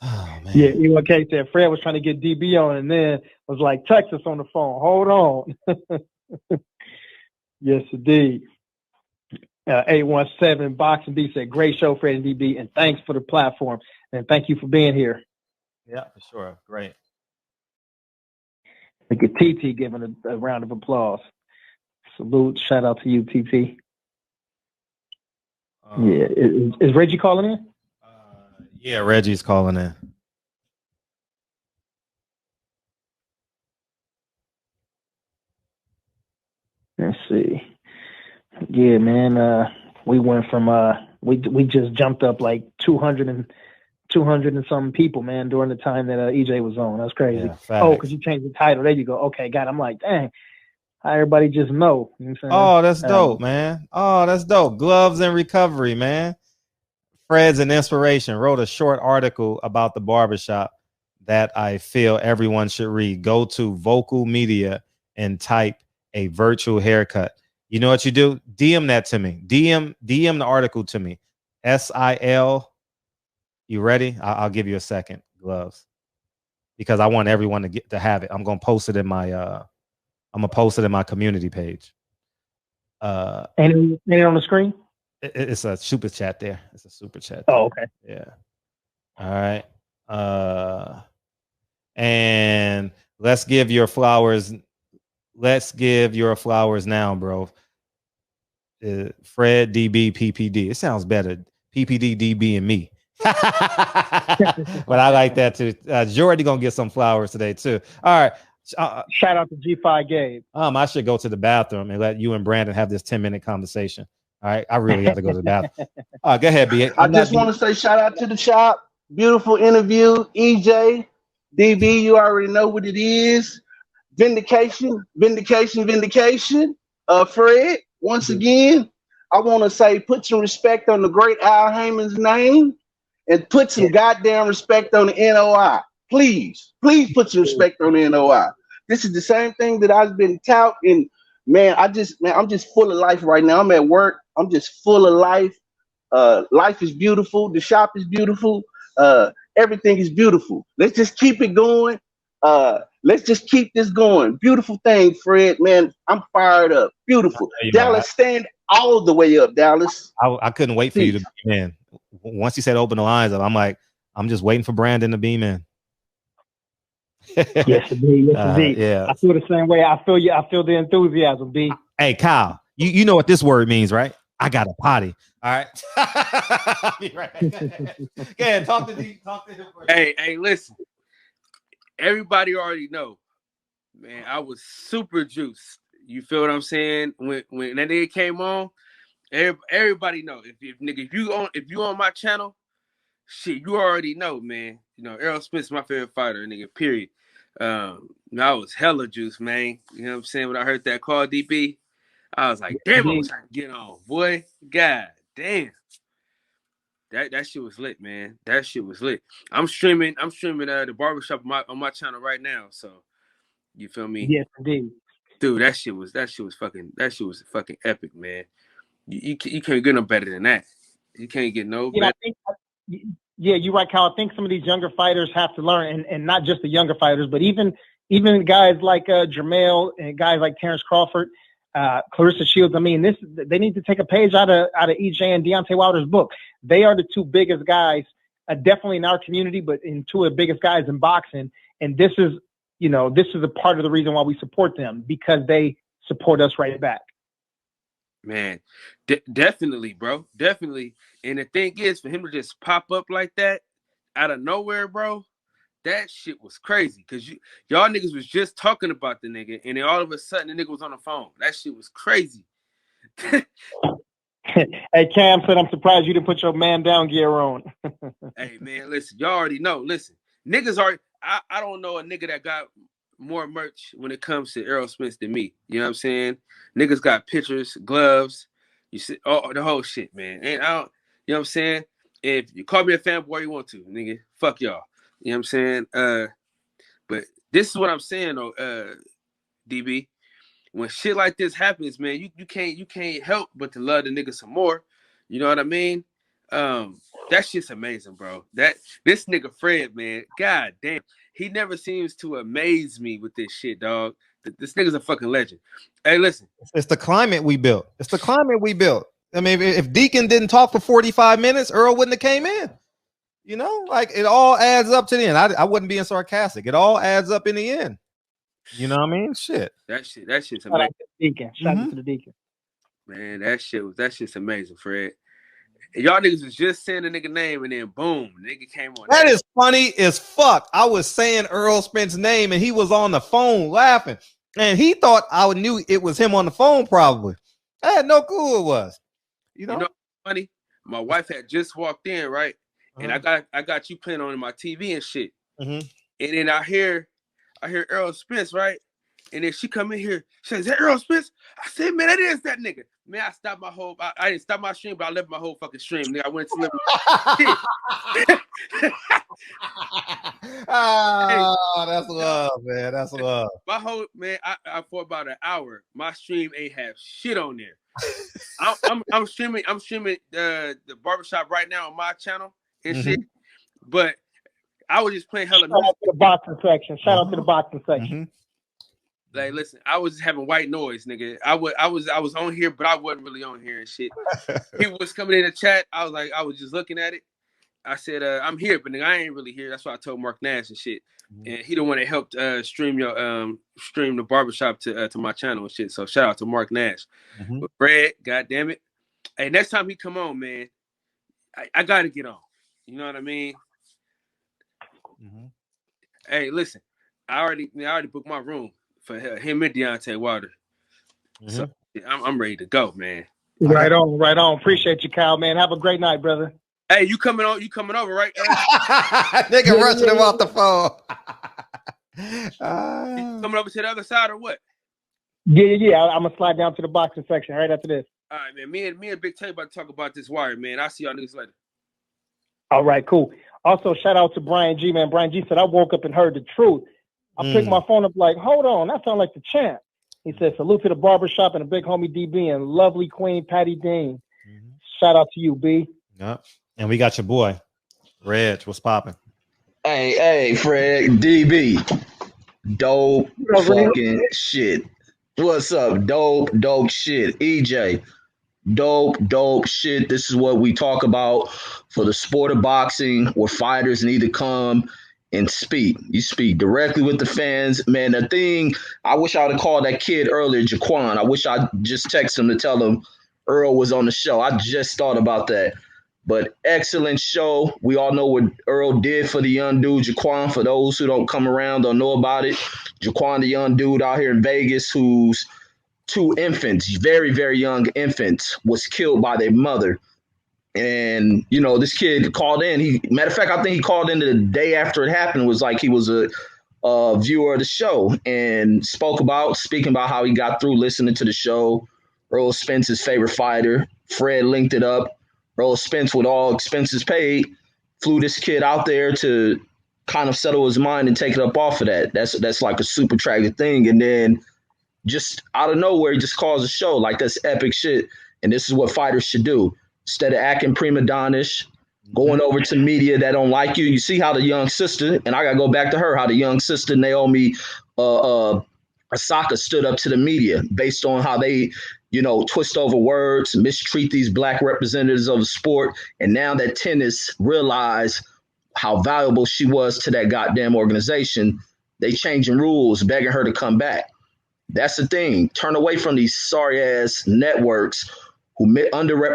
Oh, man. Yeah, EYK said Fred was trying to get DB on and then was like, Texas on the phone. Hold on. Yes, indeed. 817 Boxing B said, great show, Fred and DB, and thanks for the platform. And thank you for being here. Yeah, for sure. Great. Look at TT giving a round of applause. Salute. Shout out to you, TT. Yeah. Is Reggie calling in? Yeah, Reggie's calling in. Let's see. Yeah, man. We went from we just jumped up like 200 and some people, man, during the time that EJ was on. That's crazy. Yeah, because you changed the title. There you go. Okay, got it. I'm like, dang, how everybody just know. You know what I'm saying? Oh, that's dope, man. Oh, that's dope. Gloves and recovery, man. Fred's an inspiration. Wrote a short article about the barbershop that I feel everyone should read. Go to Vocal Media and type a virtual haircut. You know what you do? DM that to me. DM the article to me. SIL. You ready? I'll give you a second. Gloves, because I want everyone to have it. I'm gonna post it in my community page. Ain't it on the screen? It's a super chat there. It's a super chat. Oh, okay. Yeah. All right. And let's give your flowers. Let's give your flowers now, bro. Fred, DB, PPD. It sounds better. PPD, DB, and me. But I like that too. Jordy gonna get some flowers today too. All right. Shout out to G5 Gabe. I should go to the bathroom and let you and Brandon have this 10-minute conversation. All right. I really got to go to the bathroom. All right, go ahead, B. I just want to say shout out to the shop. Beautiful interview. EJ, DB, you already know what it is. Vindication. Fred, once again, I want to say put some respect on the great Al Heyman's name and put some goddamn respect on the NOI. Please put some respect on the NOI. This is the same thing that I've been touting. Man, I'm just full of life right now. I'm at work. I'm just full of life. Life is beautiful. The shop is beautiful. Everything is beautiful. Let's just keep it going. Let's just keep this going. Beautiful thing, Fred. Man, I'm fired up. Beautiful. Dallas, stand all the way up, Dallas. I couldn't wait for you to be in. Once you said open the lines up, I'm like, I'm just waiting for Brandon to beam in. Yes, indeed. Yeah. I feel the same way. I feel you. I feel the enthusiasm, B. Hey, Kyle, you know what this word means, right? I got a potty. All right. I'll be right back. Go ahead, talk to him. Hey, listen. Everybody already know, man. I was super juiced. You feel what I'm saying? When that nigga came on, Everybody know. If you on my channel, shit, you already know, man. You know, Errol Spence is my favorite fighter, nigga, period. I was hella juice, man. You know what I'm saying? When I heard that call, DB, I was like, damn, I was trying to get on, boy. God damn. That shit was lit, man. That shit was lit. I'm streaming the barbershop on my channel right now. So you feel me? Yes, indeed. Dude, that shit was fucking epic, man. You can't get no better than that. You can't get no better. You're right, Kyle. I think some of these younger fighters have to learn, and not just the younger fighters, but even guys like Jermell and guys like Terrence Crawford, Clarissa Shields. I mean, they need to take a page out of EJ and Deontay Wilder's book. They are the two biggest guys, definitely in our community, but in two of the biggest guys in boxing. And this is a part of the reason why we support them, because they support us right back. Man, definitely, bro. Definitely. And the thing is, for him to just pop up like that out of nowhere, bro, that shit was crazy. Because y'all niggas was just talking about the nigga, and then all of a sudden the nigga was on the phone. That shit was crazy. Hey, Cam said, I'm surprised you didn't put your man down gear on. Hey, man, listen. Y'all already know. Listen, niggas are... I don't know a nigga that got more merch when it comes to Errol Spence than me. You know what I'm saying? Niggas got pictures, gloves, you see, the whole shit, man. And I don't, you know what I'm saying? If you call me a fanboy, you want to, nigga, fuck y'all. You know what I'm saying? But this is what I'm saying, though, DB. When shit like this happens, man, you can't help but to love the nigga some more. You know what I mean? That shit's amazing, bro. This nigga Fred, man, god damn, he never seems to amaze me with this shit, dog. This nigga's a fucking legend. Hey, listen, it's the climate we built. I mean, if Deacon didn't talk for 45 minutes, Earl wouldn't have came in. You know, like it all adds up to the end. I wasn't being sarcastic. It all adds up in the end. You know what I mean? Shit. That shit's amazing. Shout out to the Deacon. Man, that shit's amazing, Fred. Y'all niggas was just saying the nigga name, and then boom, nigga came on. That is funny as fuck. I was saying Errol Spence's name, and he was on the phone laughing, and he thought I knew it was him on the phone. Probably, I had no clue it was. You know funny. My wife had just walked in, right, and I got you playing on my TV and shit, and then I hear Errol Spence, right, and then she come in here. She says, "Is that Errol Spence?" I said, "Man, that is that nigga." Man, I stopped my whole. I didn't stop my stream, but I left my whole fucking stream. Nigga, I went to live. Oh, that's love, man. That's love. My whole man, I for about an hour, my stream ain't have shit on there. I'm streaming the barbershop right now on my channel and shit. But I was just playing hella. Shout out to the boxing section. Shout out to the boxing section. Like, listen, I was just having white noise, nigga. I was on here, but I wasn't really on here and shit. People was coming in the chat. I was just looking at it. I said, I'm here, but nigga, I ain't really here. That's why I told Mark Nash and shit. And he the one that helped stream the barbershop to my channel and shit. So shout out to Mark Nash. But Fred, goddamn it. Hey, next time he come on, man, I gotta get on. You know what I mean? Hey, listen, I already booked my room for him and Deontay Wilder. So I'm ready to go, man. Right on. Appreciate you, Kyle, man. Have a great night, brother. Hey, you coming over, right? Nigga rushing him off the phone. Coming over to the other side or what? Yeah. I'm gonna slide down to the boxing section right after this. All right, man. Me and Big Tay about to talk about this wire, man. I'll see y'all niggas later. All right, cool. Also, shout out to Brian G, man. Brian G said, I woke up and heard the truth. I picked my phone up like, hold on, that sounds like the champ. He said, salute to the barbershop and a big homie DB and lovely queen Patty Dean. Shout out to you, B. Yep. And we got your boy, Reg. What's popping? Hey, Fred, DB. Dope fucking shit. What's up? Dope shit. EJ. Dope shit. This is what we talk about for the sport of boxing, where fighters need to come and speak. You speak directly with the fans. Man, the thing, I wish I would have called that kid earlier, Jaquan. I wish I just texted him to tell him Earl was on the show. I just thought about that. But excellent show. We all know what Earl did for the young dude, Jaquan. For those who don't come around, don't know about it, Jaquan, the young dude out here in Vegas who's two infants, very, very young infants, was killed by their mother. And, you know, this kid called in. Matter of fact, I think he called in the day after it happened. It was like he was a viewer of the show and speaking about how he got through listening to the show. Errol Spence, his favorite fighter. Fred linked it up. Errol Spence, with all expenses paid, flew this kid out there to kind of settle his mind and take it up off of that. That's like a super tragic thing. And then just out of nowhere, he just calls a show. Like, that's epic shit. And this is what fighters should do. Instead of acting prima donnish, going over to media that don't like you. You see how the young sister, and I got to go back to her, how the young sister Naomi Osaka stood up to the media based on how they, you know, twist over words, mistreat these black representatives of the sport. And now that tennis realized how valuable she was to that goddamn organization, they changing rules, begging her to come back. That's the thing. Turn away from these sorry-ass networks who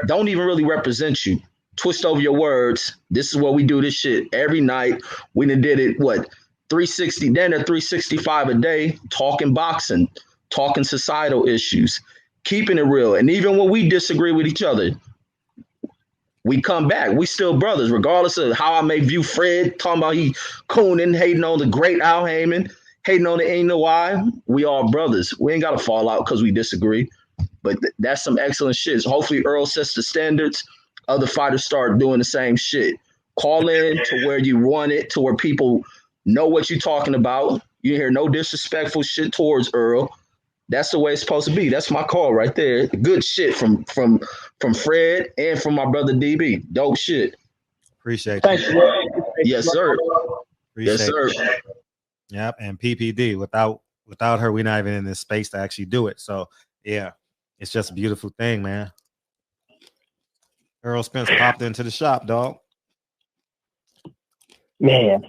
don't even really represent you. Twist over your words. This is what we do this shit every night. We done did it, 360, then at 365 a day, talking boxing, talking societal issues, keeping it real. And even when we disagree with each other, we come back. We still brothers, regardless of how I may view Fred, talking about he cooning, hating on the great Al Heyman, hating on the ain't no why. We all brothers. We ain't got to fall out because we disagree. But that's some excellent shit. So hopefully Errol sets the standards. Other fighters start doing the same shit. Call in to where you want it, to where people know what you're talking about. You hear no disrespectful shit towards Errol. That's the way it's supposed to be. That's my call right there. Good shit from Fred and from my brother DB. Dope shit. Appreciate Thank you. you. Yes, sir. Appreciate yes, sir. You. Yep. And PPD. Without her, we're not even in this space to actually do it. So yeah, it's just a beautiful thing, man. Errol Spence popped into the shop, dog. Man,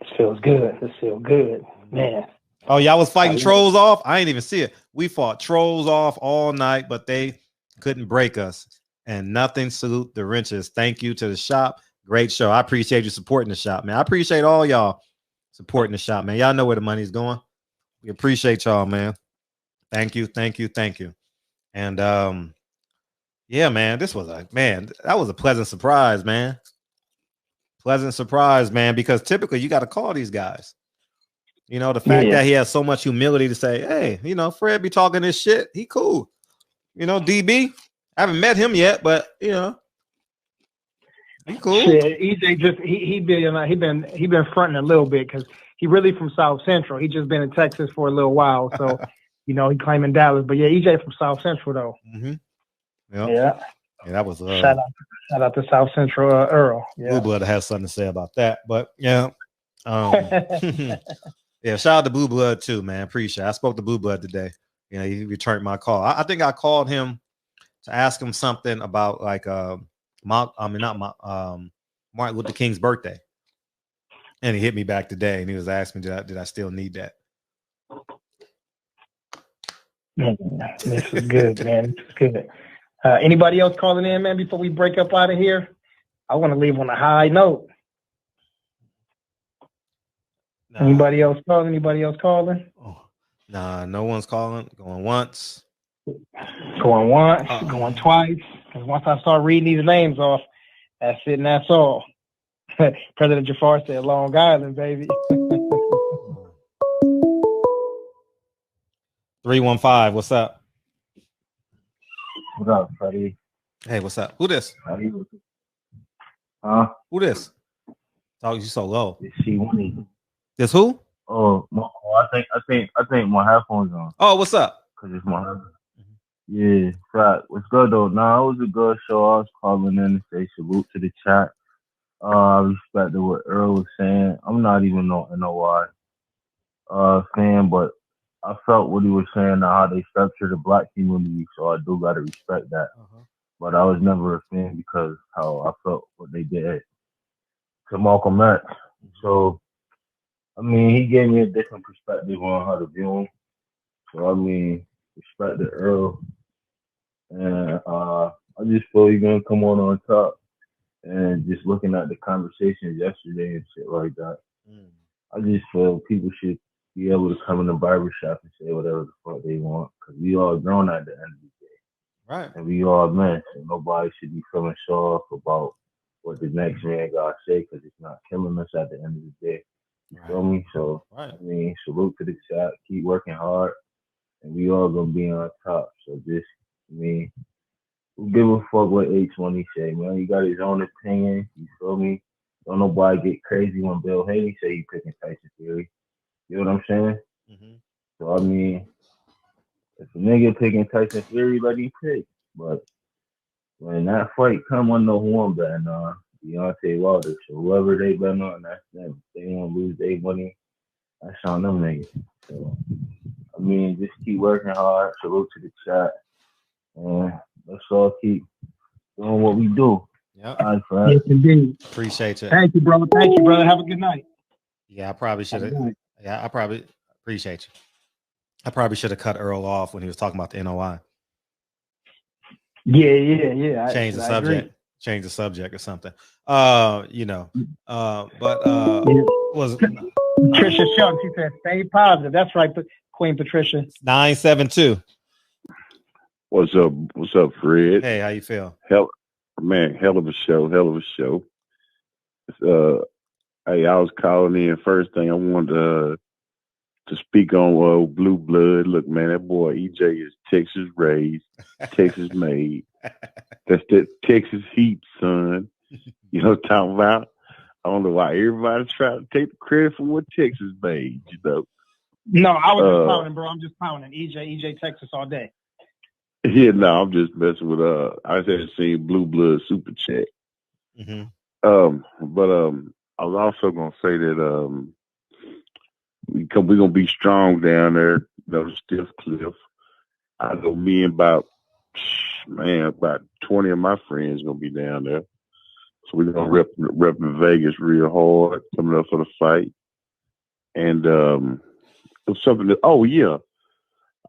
this feels good. This feels good, man. Oh, y'all was fighting trolls off? I ain't even see it. We fought trolls off all night, but they couldn't break us. And nothing. Salute the wrenches. Thank you to the shop. Great show. I appreciate you supporting the shop, man. I appreciate all y'all supporting the shop, man. Y'all know where the money's going. We appreciate y'all, man. Thank you, thank you, thank you. And yeah, man, that was a pleasant surprise, man. Pleasant surprise, man, because typically you got to call these guys. You know, the fact that he has so much humility to say, hey, you know, Fred be talking this shit. He cool. You know, DB, I haven't met him yet, but you know, he cool. Shit, EJ just he been fronting a little bit because he really from South Central. He just been in Texas for a little while, so you know he claiming Dallas. But yeah, EJ from South Central though. Mm-hmm. Yep. Yeah, that was shout out to South Central Errol. Yeah, Blue Blood has something to say about that, but yeah, yeah. Shout out to Blue Blood too, man. Appreciate it. I spoke to Blue Blood today. You know, he returned my call. I think I called him to ask him something about like Martin Luther King's birthday, and he hit me back today, and he was asking me, did I still need that? This is good, man. This is good. Anybody else calling in, man, before we break up out of here? I want to leave on a high note. Nah. Anybody else calling? Oh, nah, no one's calling. Going once. Going once, going twice. Because once I start reading these names off, that's it and that's all. President Jafar said Long Island, baby. 315, what's up? What up, Freddie? Hey, what's up? Who this? Huh? Who this? Oh, you so low. It's C1. This who? Oh, I think my headphones on. Oh, what's up? Cause it's my headphones. Yeah, right. What's good though? Nah, it was a good show. I was calling in to say salute to the chat. I respected what Errol was saying. I'm not even no NOI fan, but I felt what he was saying, how they structure the black community, so I do gotta respect that. But I was never a fan because how I felt what they did to Malcolm X. So, I mean, he gave me a different perspective on how to view him. So, I mean, respect to Errol. And I just feel he's gonna come on top. And just looking at the conversations yesterday and shit like that, I just feel people should be able to come in the barbershop and say whatever the fuck they want, because we all grown at the end of the day. Right. And we all men, so nobody should be feeling sore about what the next man got to say, because it's not killing us at the end of the day. You feel me? So, I mean, salute to the chat. Keep working hard, and we all going to be on top. So just, I mean, who give a fuck what H1 say, man? He got his own opinion. You feel me? Don't nobody get crazy when Bill Haley say he picking Tyson Fury. You know what I'm saying? Mm-hmm. So, I mean, if a nigga picking Tyson Fury, let him pick. But when that fight come, I know who I'm betting on. Deontay Wilder. So whoever they bet on, that's them. If they want to lose their money, that's on them niggas. So, I mean, just keep working hard. Salute to the chat. And let's all keep doing what we do. Yeah. Yes, indeed. Appreciate you. Thank you, brother. Thank you, brother. Have a good night. Yeah, I probably should have. Yeah, I probably appreciate you. I probably should have cut Errol off when he was talking about the NOI. Yeah. Change the subject. Change the subject or something. You know. Was Patricia Shelton, she said, stay positive. That's right, Queen Patricia. 972. What's up? What's up, Fred? Hey, how you feel? Hell of a show. Hey, I was calling in. First thing I wanted to speak on Blue Blood. Look, man, that boy EJ is Texas raised, Texas made. That's that Texas heat, son. You know what I'm talking about? I don't know why everybody's trying to take the credit for what Texas made, you know. No, I was just pounding, bro. I'm just pounding. EJ Texas all day. Yeah, no, I'm just messing with I just hadn't seen Blue Blood Super Chat. But I was also gonna say that we're gonna be strong down there, the Stiff Cliff. I know me and about 20 of my friends gonna be down there. So we're gonna rep Vegas real hard, coming up for the fight. And it's something that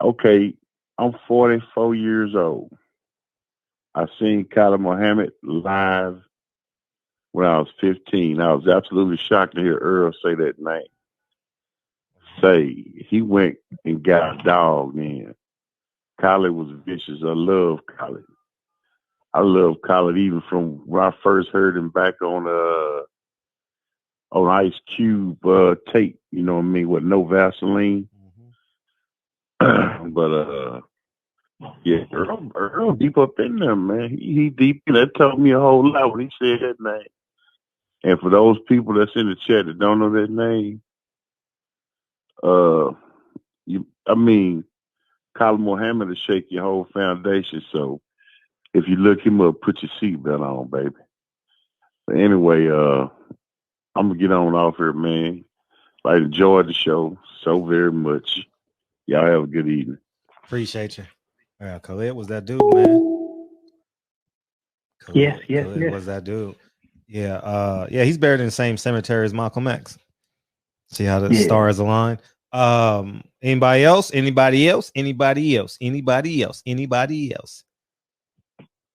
okay, I'm 44 years old. I seen Kyler Muhammad live when I was 15. I was absolutely shocked to hear Earl say that name. He went and got dogged in. Kyler was vicious. I love Kyler. Even from when I first heard him back on Ice Cube tape, you know what I mean, with no Vaseline. But yeah, Earl deep up in there, man. He deep. That told me a whole lot when he said that name. And for those people that's in the chat that don't know that name, Kyler Muhammad will shake your whole foundation. So if you look him up, put your seatbelt on, baby. But anyway, I'm gonna get on off here, man. I enjoyed the show so very much. Y'all have a good evening. Appreciate you. Yeah, Khalid was that dude, man. Yes. Was that dude? Yeah, he's buried in the same cemetery as Malcolm X. See how the stars align. Anybody else?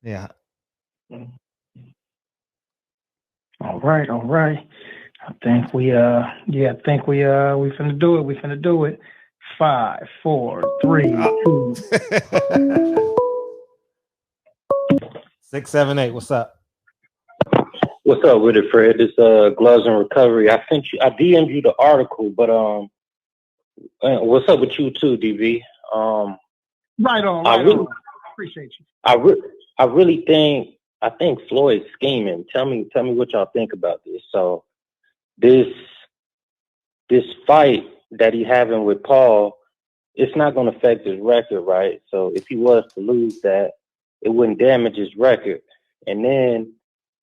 Yeah. All right. I think we finna do it. We finna do it. 5, 4, 3, 2. 6, 7, 8. What's up? What's up with it, Fred? It's Gloves and Recovery. I DM'd you the article, but what's up with you too, DB? Right on. Appreciate you. I really think Floyd's scheming. Tell me what y'all think about this. So this fight that he having with Paul, it's not going to affect his record, right? So if he was to lose that, it wouldn't damage his record. And then,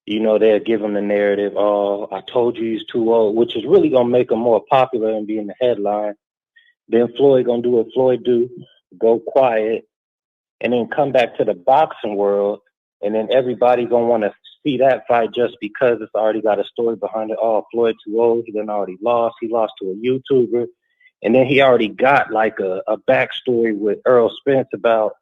you know, they'll give him the narrative, oh, I told you he's too old, which is really going to make him more popular and be in the headline. Then Floyd going to do what Floyd do, go quiet, and then come back to the boxing world. And then everybody going to want to see that fight just because it's already got a story behind it. Oh, Floyd too old. He done already lost. He lost to a YouTuber. And then he already got like a backstory with Errol Spence about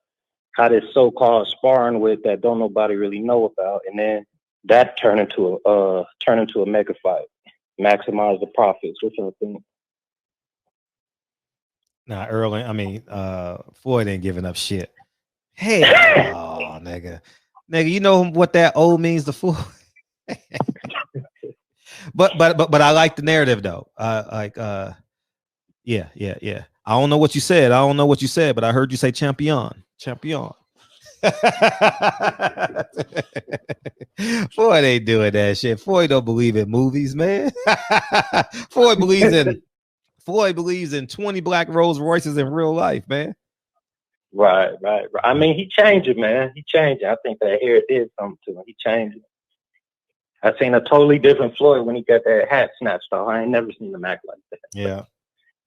how this so-called sparring with that don't nobody really know about. And then that turned into a mega fight. Maximize the profits. What y'all think? Nah, Floyd ain't giving up shit. Hell, nigga, you know what that O means to Floyd. but I like the narrative though. Yeah. I don't know what you said. But I heard you say champion. Floyd ain't doing that shit. Floyd don't believe in movies, man. Floyd believes in 20 black Rolls Royces in real life, man. Right. I mean, he changed it, man. He changed it. I think that hair did something to him. He changed it. I seen a totally different Floyd when he got that hat snatched off. I ain't never seen him act like that.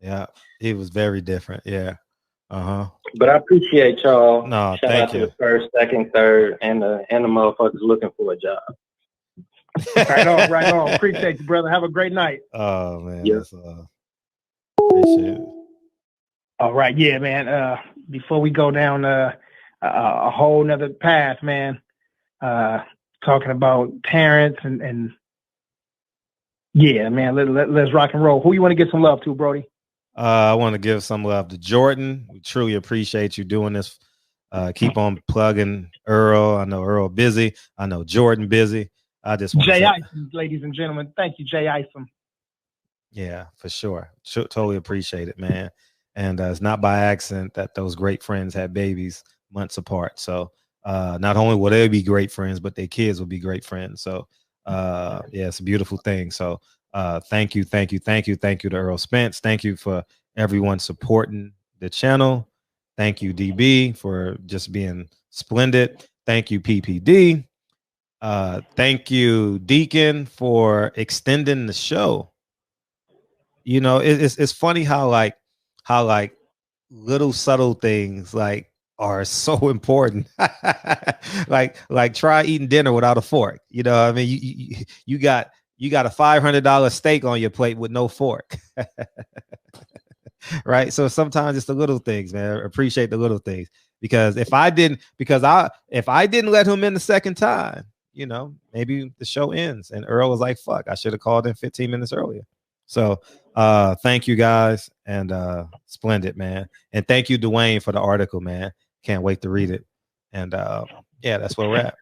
Yeah. He was very different. Yeah. But I appreciate y'all. No, Shout out to the first, second, third, and the motherfuckers looking for a job. Right on. Appreciate you, brother. Have a great night. Oh man. Yes. Appreciate it. All right, yeah, man. Before we go down a whole nother path, man, talking about parents and yeah, man, let's rock and roll. Who you want to get some love to, Brody? I want to give some love to Jordan. We truly appreciate you doing this. Keep on plugging Errol. I know Errol busy. I know Jordan busy. I just want Jay Isom, ladies and gentlemen. Thank you, Jay Isom. Yeah, for sure. Totally appreciate it, man. And it's not by accident that those great friends had babies months apart. So not only will they be great friends, but their kids will be great friends. So yeah, it's a beautiful thing. So thank you to Errol Spence. Thank you for everyone supporting the channel. Thank you, DB, for just being splendid. Thank you, PPD. Thank you, Deacon, for extending the show. You know, it's funny how little subtle things are so important. like try eating dinner without a fork. You know what I mean? You got a $500 steak on your plate with no fork. Right? So sometimes it's the little things, man. Appreciate the little things. Because if I didn't let him in the second time, you know, maybe the show ends. And Earl was like, fuck, I should have called in 15 minutes earlier. So thank you guys, and splendid, man. And thank you, Dwayne, for the article, man. Can't wait to read it. And yeah, that's where we're at.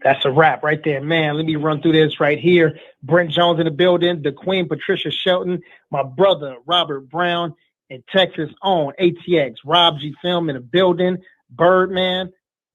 That's a wrap right there, man. Let me run through this right here. Brent Jones in the building, the Queen Patricia Shelton, my brother Robert Brown, and Texas own ATX, Rob G Film in the building, Birdman,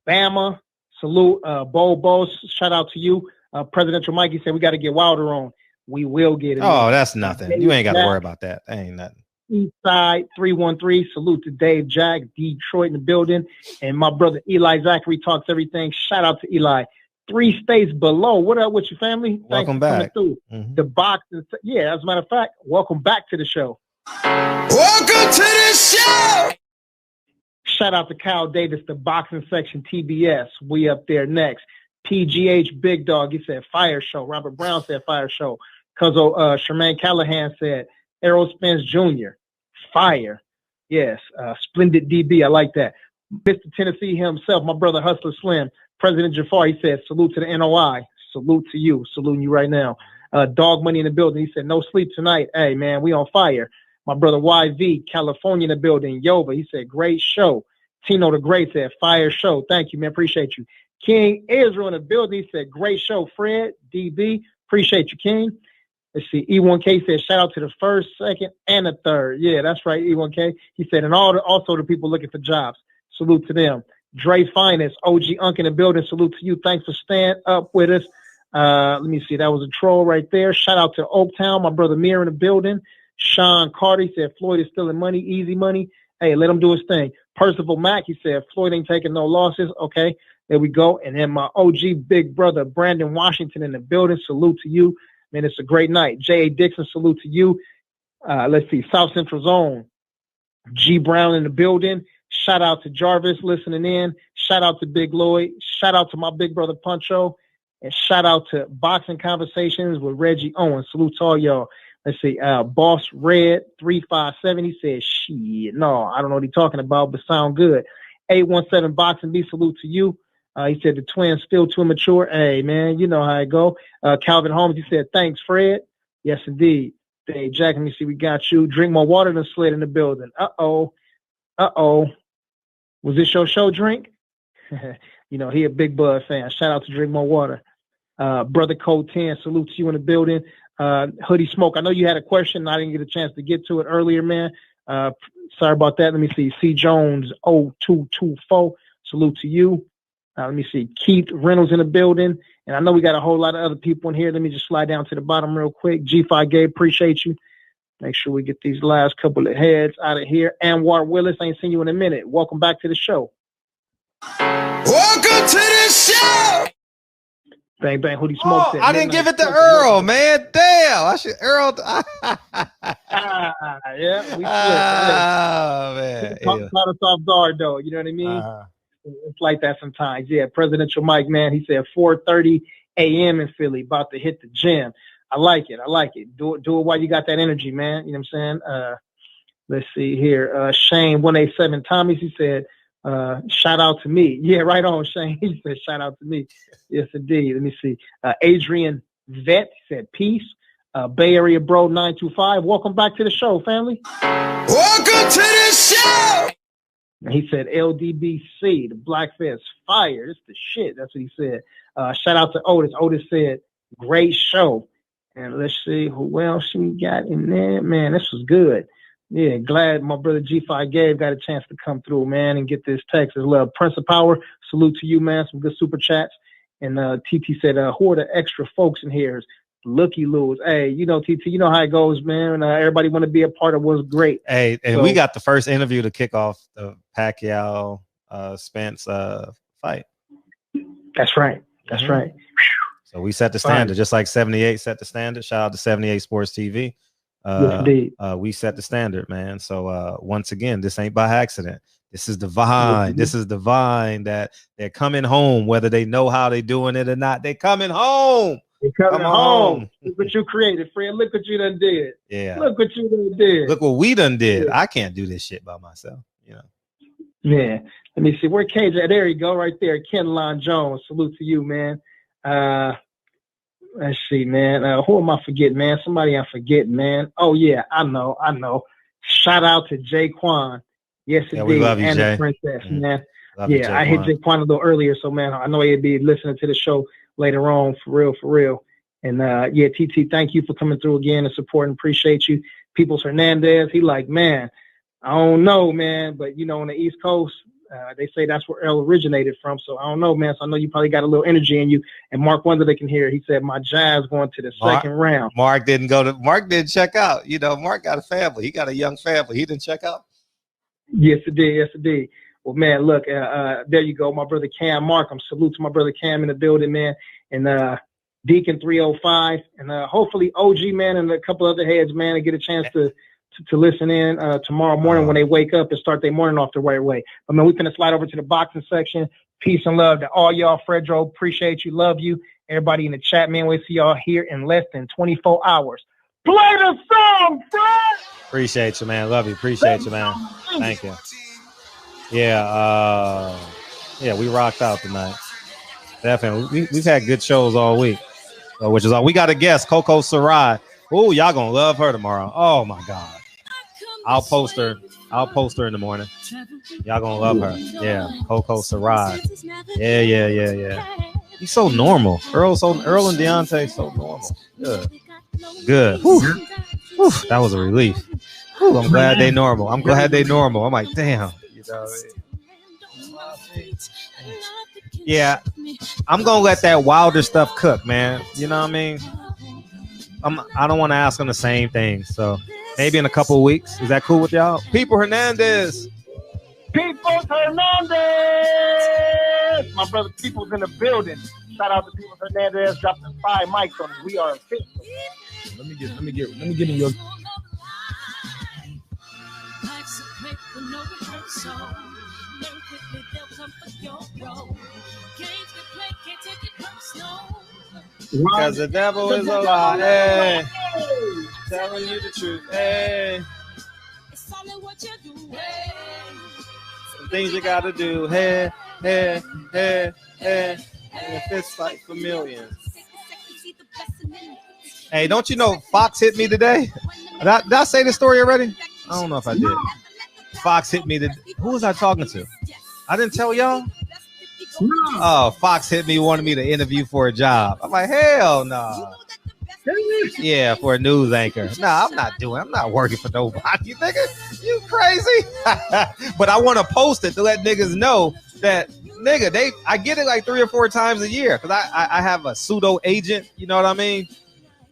Bama, salute, Bobo, shout out to you. Presidential Mikey said we got to get Wilder on. We will get it. Oh, that's nothing. You ain't got to worry about that. That ain't nothing. Eastside 313. Salute to Dave Jack, Detroit in the building. And my brother Eli Zachary talks everything. Shout out to Eli. 3 states below. What up with your family? Welcome back. Mm-hmm. The boxing. Yeah, as a matter of fact, welcome back to the show. Welcome to the show. Shout out to Kyle Davis, the boxing section TBS. We up there next. PGH Big Dog, he said fire show. Robert Brown said fire show. Cuzzo Sherman Callahan said Errol Spence Jr. Fire. Yes. Splendid DB. I like that. Mr. Tennessee himself, my brother Hustler Slim, President Jafar, he said salute to the NOI. Salute to you. Saluting you right now. Dog Money in the building. He said no sleep tonight. Hey, man, we on fire. My brother YV, California in the building. Yova, he said great show. Tino the Great said fire show. Thank you, man. Appreciate you. King Israel in the building. He said great show, Fred, DB. Appreciate you, King. Let's see. E1K said shout out to the first, second, and the third. Yeah, that's right, E1K. He said, and also the people looking for jobs. Salute to them. Dre Finest, OG Unk in the building. Salute to you. Thanks for staying up with us. Let me see. That was a troll right there. Shout out to Oaktown, my brother Mir in the building. Sean Carter, he said Floyd is stealing money, easy money. Hey, let him do his thing. Percival Mack, he said Floyd ain't taking no losses. Okay, there we go. And then my OG big brother Brandon Washington in the building. Salute to you. Man, it's a great night. J.A. Dixon, salute to you. Let's see. South Central Zone. G. Brown in the building. Shout out to Jarvis listening in. Shout out to Big Lloyd. Shout out to my big brother Puncho. And shout out to Boxing Conversations with Reggie Owens. Salute to all y'all. Let's see. Boss Red 357. He said, shit, no, I don't know what he's talking about, but sound good. 817 Boxing B, salute to you. He said the twins still too immature. Hey, man, you know how it go. Calvin Holmes, he said, thanks, Fred. Yes, indeed. Hey, Jack, let me see. We got you. Drink more water than slid in the building. Uh-oh. Was this your show, Drink? You know, he a Big Bud fan. Shout out to Drink More Water. Brother Code 10, salute to you in the building. Hoodie Smoke, I know you had a question. I didn't get a chance to get to it earlier, man. Sorry about that. Let me see. C. Jones 0224, salute to you. Let me see. Keith Reynolds in the building. And I know we got a whole lot of other people in here. Let me just slide down to the bottom real quick. G5 Gabe, appreciate you. Make sure we get these last couple of heads out of here. Anwar Willis, I ain't seen you in a minute. Welcome back to the show. Welcome to the show. Bang, bang, Hoodie Smoke. Oh, I didn't give it to Errol, man. Damn. I should Errol. Yeah, we flipped. Oh, man. Caught us off guard, though. You know what I mean? It's like that sometimes. Yeah, Presidential Mike, man. He said 4:30 a.m. in Philly, about to hit the gym. I like it. Do it while you got that energy, man. You know what I'm saying? Let's see here. Shane 187 Thomas, he said, shout out to me. Yeah, right on, Shane. He said, shout out to me. Yes, indeed. Let me see. Adrian Vet said, peace. Bay Area Bro 925. Welcome back to the show, family. Welcome to the show. And he said, LDBC, the Black Fest fire. It's the shit. That's what he said. Shout out to Otis. Otis said, great show. And let's see who else we got in there. Man, this was good. Yeah, glad my brother G5 Gabe got a chance to come through, man, and get this text as well. Prince of Power, salute to you, man. Some good super chats. And TT said, who are the extra folks in here? Looky loos. Hey, you know, TT, you know how it goes, man. Everybody want to be a part of what's great. Hey, and so, we got the first interview to kick off the Pacquiao Spence fight. That's right. That's right. So we set the standard, just like 78 set the standard. Shout out to 78 Sports TV. We set the standard, man. So once again, this ain't by accident. This is divine. This is divine that they're coming home, whether they know how they're doing it or not. They're coming home. They're coming home. Look what you created, friend. Look what you done did. Yeah. Look what you done did. Look what we done did. Yeah. I can't do this shit by myself. You know. Yeah. Let me see. Where KJ? There you go, right there. Ken Lon Jones. Salute to you, man. Let's see, man. Who am I forgetting, man? Somebody I'm forgetting, man. Oh, yeah, I know. Shout out to Jaquan. Yes, indeed. We love you, and Jay. the princess, man. Love you, I hit Jaquan a little earlier, so, man, I know he'd be listening to the show later on, for real. And, yeah, TT, thank you for coming through again and supporting. Appreciate you. Peoples Hernandez, he like, man, I don't know, man, but, you know, on the East Coast, they say that's where Errol originated from. So I don't know, man. So I know you probably got a little energy in you. And Mark Wonder, they can hear. He said, my Jazz going to the second round. Mark didn't check out. You know, Mark got a family. He got a young family. He didn't check out. Yes, it did. Well, man, look, there you go. My brother Cam Markham. Salute to my brother Cam in the building, man. And Deacon 305. And hopefully OG, man, and a couple other heads, man, to get a chance to listen in tomorrow morning when they wake up and start their morning off the right way. But, man, we're going to slide over to the boxing section. Peace and love to all y'all. Fredro, appreciate you. Love you. Everybody in the chat, man, we'll see y'all here in less than 24 hours. Play the song, Fred! Appreciate you, man. Love you. Appreciate you, man. Thank you. Yeah, we rocked out tonight. Definitely. We've had good shows all week, which is all. We got a guest, Coco Sarai. Oh, y'all going to love her tomorrow. Oh, my God. I'll post her in the morning. Y'all gonna love her. Yeah, Coco Sarai. Yeah. He's so normal. Errol and Deontay so normal. Good. Whew. That was a relief. Whew, I'm glad they normal. I'm like, damn. You know. Yeah, I'm gonna let that Wilder stuff cook, man. You know what I mean? I don't want to ask them the same thing, so. Maybe in a couple of weeks. Is that cool with y'all? People Hernandez. My brother People's in the building. Shout out to People Hernandez. Dropping 5 mics on it. We are official. Let me get in your. Because the devil is a lie. Hey. Telling you the truth. Hey. Some things you gotta do. Hey. And a fist fight for millions. Hey, don't you know Fox hit me today? Did I say this story already? I don't know if I did. Fox hit me today. Who was I talking to? I didn't tell y'all. Oh, Fox hit me, wanted me to interview for a job. I'm like, hell no. Yeah, for a news anchor. Nah, I'm not working for nobody, nigga. You crazy? But I want to post it to let niggas know that, nigga, I get it like 3 or 4 times a year because I have a pseudo agent, you know what I mean?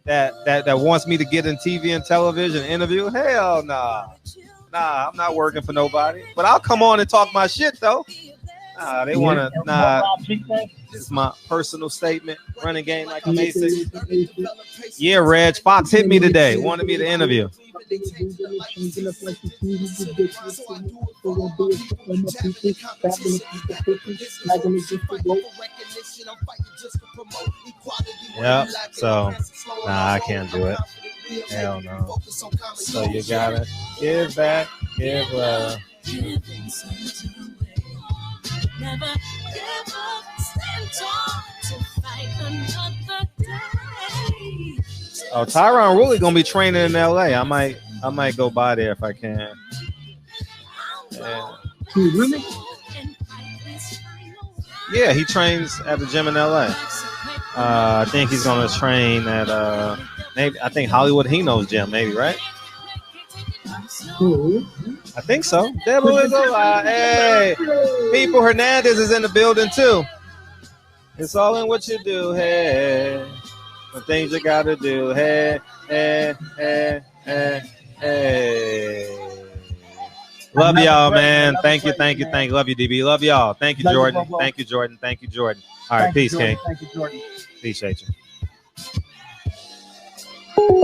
That wants me to get in TV and television interview. Hell nah. Nah, I'm not working for nobody. But I'll come on and talk my shit though. Nah, they want to. Nah, it's my personal statement. Running game like a basic. Yeah, Reg. Fox hit me today. Wanted me to interview. Yep. So, nah, I can't do it. Hell no. So you gotta give back, give love. Never give up, stand tall to fight another day. Oh, Tyron really gonna be training in LA. I might go by there if I can. Yeah. Yeah, he trains at the gym in LA. I think he's gonna train at maybe I think Hollywood Hino's gym, maybe, right? I think so. Devil is alive. Hey, People Hernandez is in the building too. It's all in what you do. Hey, the things you gotta do. Hey, hey, hey, hey, hey. Love y'all, man. Thank you. Love you, DB. Love y'all. Thank you, Jordan. Thank you, Jordan. Thank you, Jordan. All right, peace, King. Thank you, Jordan. Appreciate you.